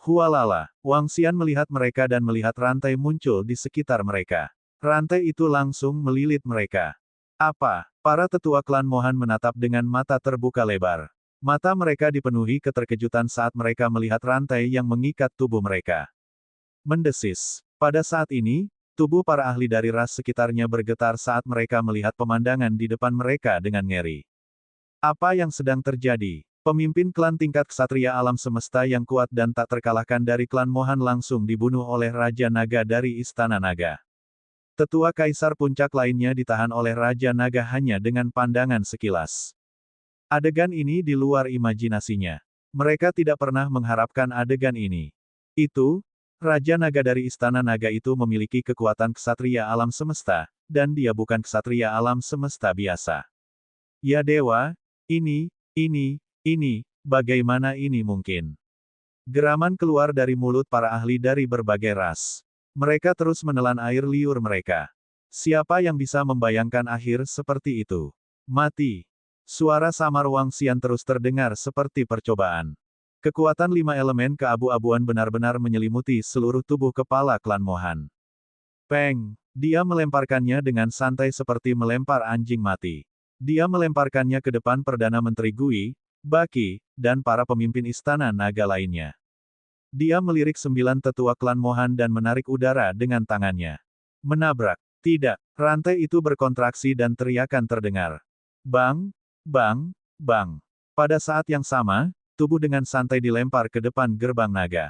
A: Hualala, Wang Xian melihat mereka dan melihat rantai muncul di sekitar mereka. Rantai itu langsung melilit mereka. Apa? Para tetua klan Mohan menatap dengan mata terbuka lebar. Mata mereka dipenuhi keterkejutan saat mereka melihat rantai yang mengikat tubuh mereka. Mendesis. Pada saat ini, tubuh para ahli dari ras sekitarnya bergetar saat mereka melihat pemandangan di depan mereka dengan ngeri. Apa yang sedang terjadi? Pemimpin klan tingkat ksatria alam semesta yang kuat dan tak terkalahkan dari klan Mohan langsung dibunuh oleh Raja Naga dari Istana Naga. Tetua Kaisar Puncak lainnya ditahan oleh Raja Naga hanya dengan pandangan sekilas. Adegan ini di luar imajinasinya. Mereka tidak pernah mengharapkan adegan ini. Itu, Raja Naga dari Istana Naga itu memiliki kekuatan ksatria alam semesta, dan dia bukan ksatria alam semesta biasa. Ya dewa, ini, bagaimana ini mungkin? Geraman keluar dari mulut para ahli dari berbagai ras. Mereka terus menelan air liur mereka. Siapa yang bisa membayangkan akhir seperti itu? Mati. Suara samar Wang Xian terus terdengar seperti percobaan. Kekuatan 5 elemen keabu-abuan benar-benar menyelimuti seluruh tubuh kepala klan Mohan. Peng! Dia melemparkannya dengan santai seperti melempar anjing mati. Dia melemparkannya ke depan Perdana Menteri Gui, Baki, dan para pemimpin Istana Naga lainnya. Dia melirik 9 tetua klan Mohan dan menarik udara dengan tangannya. Menabrak. Tidak. Rantai itu berkontraksi dan teriakan terdengar. Bang! Bang! Bang! Pada saat yang sama, tubuh dengan santai dilempar ke depan gerbang naga.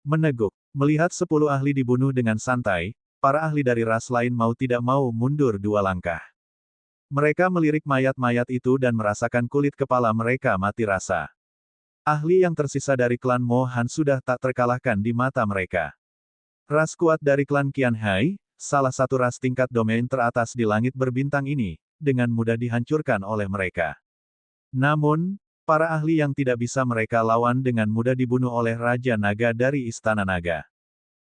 A: Meneguk. Melihat 10 ahli dibunuh dengan santai, para ahli dari ras lain mau tidak mau mundur 2 langkah. Mereka melirik mayat-mayat itu dan merasakan kulit kepala mereka mati rasa. Ahli yang tersisa dari klan Mohan sudah tak terkalahkan di mata mereka. Ras kuat dari klan Qianhai, salah satu ras tingkat domain teratas di langit berbintang ini, dengan mudah dihancurkan oleh mereka. Namun, para ahli yang tidak bisa mereka lawan dengan mudah dibunuh oleh Raja Naga dari Istana Naga.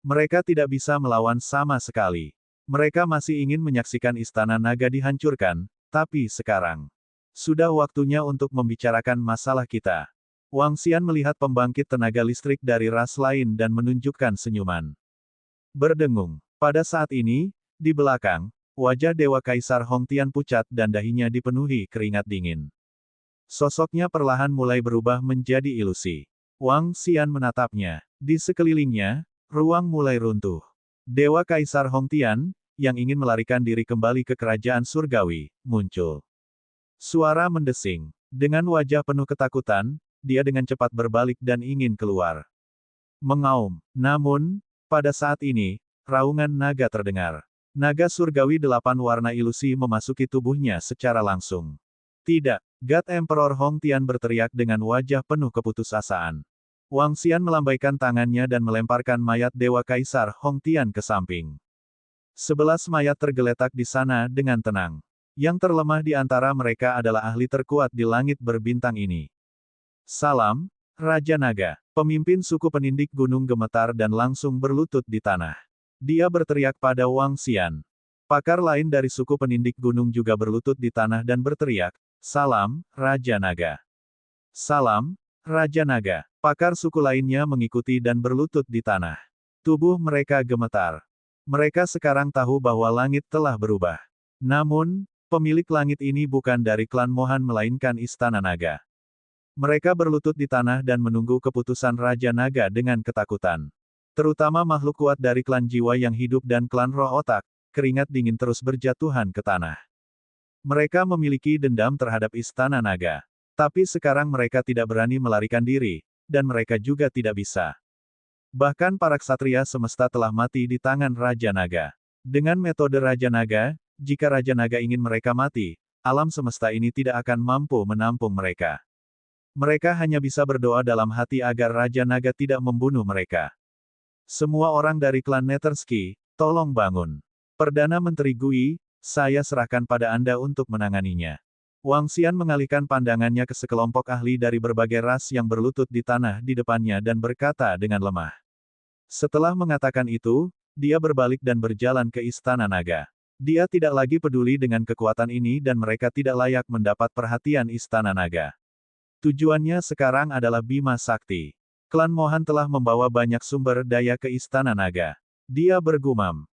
A: Mereka tidak bisa melawan sama sekali. Mereka masih ingin menyaksikan Istana Naga dihancurkan, tapi sekarang sudah waktunya untuk membicarakan masalah kita. Wang Xian melihat pembangkit tenaga listrik dari ras lain dan menunjukkan senyuman. Berdengung. Pada saat ini, di belakang, wajah Dewa Kaisar Hongtian pucat dan dahinya dipenuhi keringat dingin. Sosoknya perlahan mulai berubah menjadi ilusi. Wang Xian menatapnya. Di sekelilingnya, ruang mulai runtuh. Dewa Kaisar Hongtian, yang ingin melarikan diri kembali ke kerajaan surgawi, muncul. Suara mendesing. Dengan wajah penuh ketakutan, dia dengan cepat berbalik dan ingin keluar. Mengaum. Namun, pada saat ini, raungan naga terdengar. Naga surgawi 8 warna ilusi memasuki tubuhnya secara langsung. Tidak, God Emperor Hongtian berteriak dengan wajah penuh keputusasaan. Wang Xian melambaikan tangannya dan melemparkan mayat Dewa Kaisar Hongtian ke samping. 11 mayat tergeletak di sana dengan tenang. Yang terlemah di antara mereka adalah ahli terkuat di langit berbintang ini. Salam, Raja Naga. Pemimpin suku penindik gunung gemetar dan langsung berlutut di tanah. Dia berteriak pada Wang Xian. Pakar lain dari suku penindik gunung juga berlutut di tanah dan berteriak, "Salam, Raja Naga." Salam, Raja Naga. Pakar suku lainnya mengikuti dan berlutut di tanah. Tubuh mereka gemetar. Mereka sekarang tahu bahwa langit telah berubah. Namun, pemilik langit ini bukan dari klan Mohan melainkan Istana Naga. Mereka berlutut di tanah dan menunggu keputusan Raja Naga dengan ketakutan. Terutama makhluk kuat dari klan jiwa yang hidup dan klan roh otak, keringat dingin terus berjatuhan ke tanah. Mereka memiliki dendam terhadap Istana Naga. Tapi sekarang mereka tidak berani melarikan diri, dan mereka juga tidak bisa. Bahkan para ksatria semesta telah mati di tangan Raja Naga. Dengan metode Raja Naga, jika Raja Naga ingin mereka mati, alam semesta ini tidak akan mampu menampung mereka. Mereka hanya bisa berdoa dalam hati agar Raja Naga tidak membunuh mereka. Semua orang dari klan Netersky, tolong bangun. Perdana Menteri Gui, saya serahkan pada Anda untuk menanganinya. Wang Xian mengalihkan pandangannya ke sekelompok ahli dari berbagai ras yang berlutut di tanah di depannya dan berkata dengan lemah. Setelah mengatakan itu, dia berbalik dan berjalan ke Istana Naga. Dia tidak lagi peduli dengan kekuatan ini dan mereka tidak layak mendapat perhatian Istana Naga. Tujuannya sekarang adalah Bima Sakti. Klan Mohan telah membawa banyak sumber daya ke Istana Naga. Dia bergumam.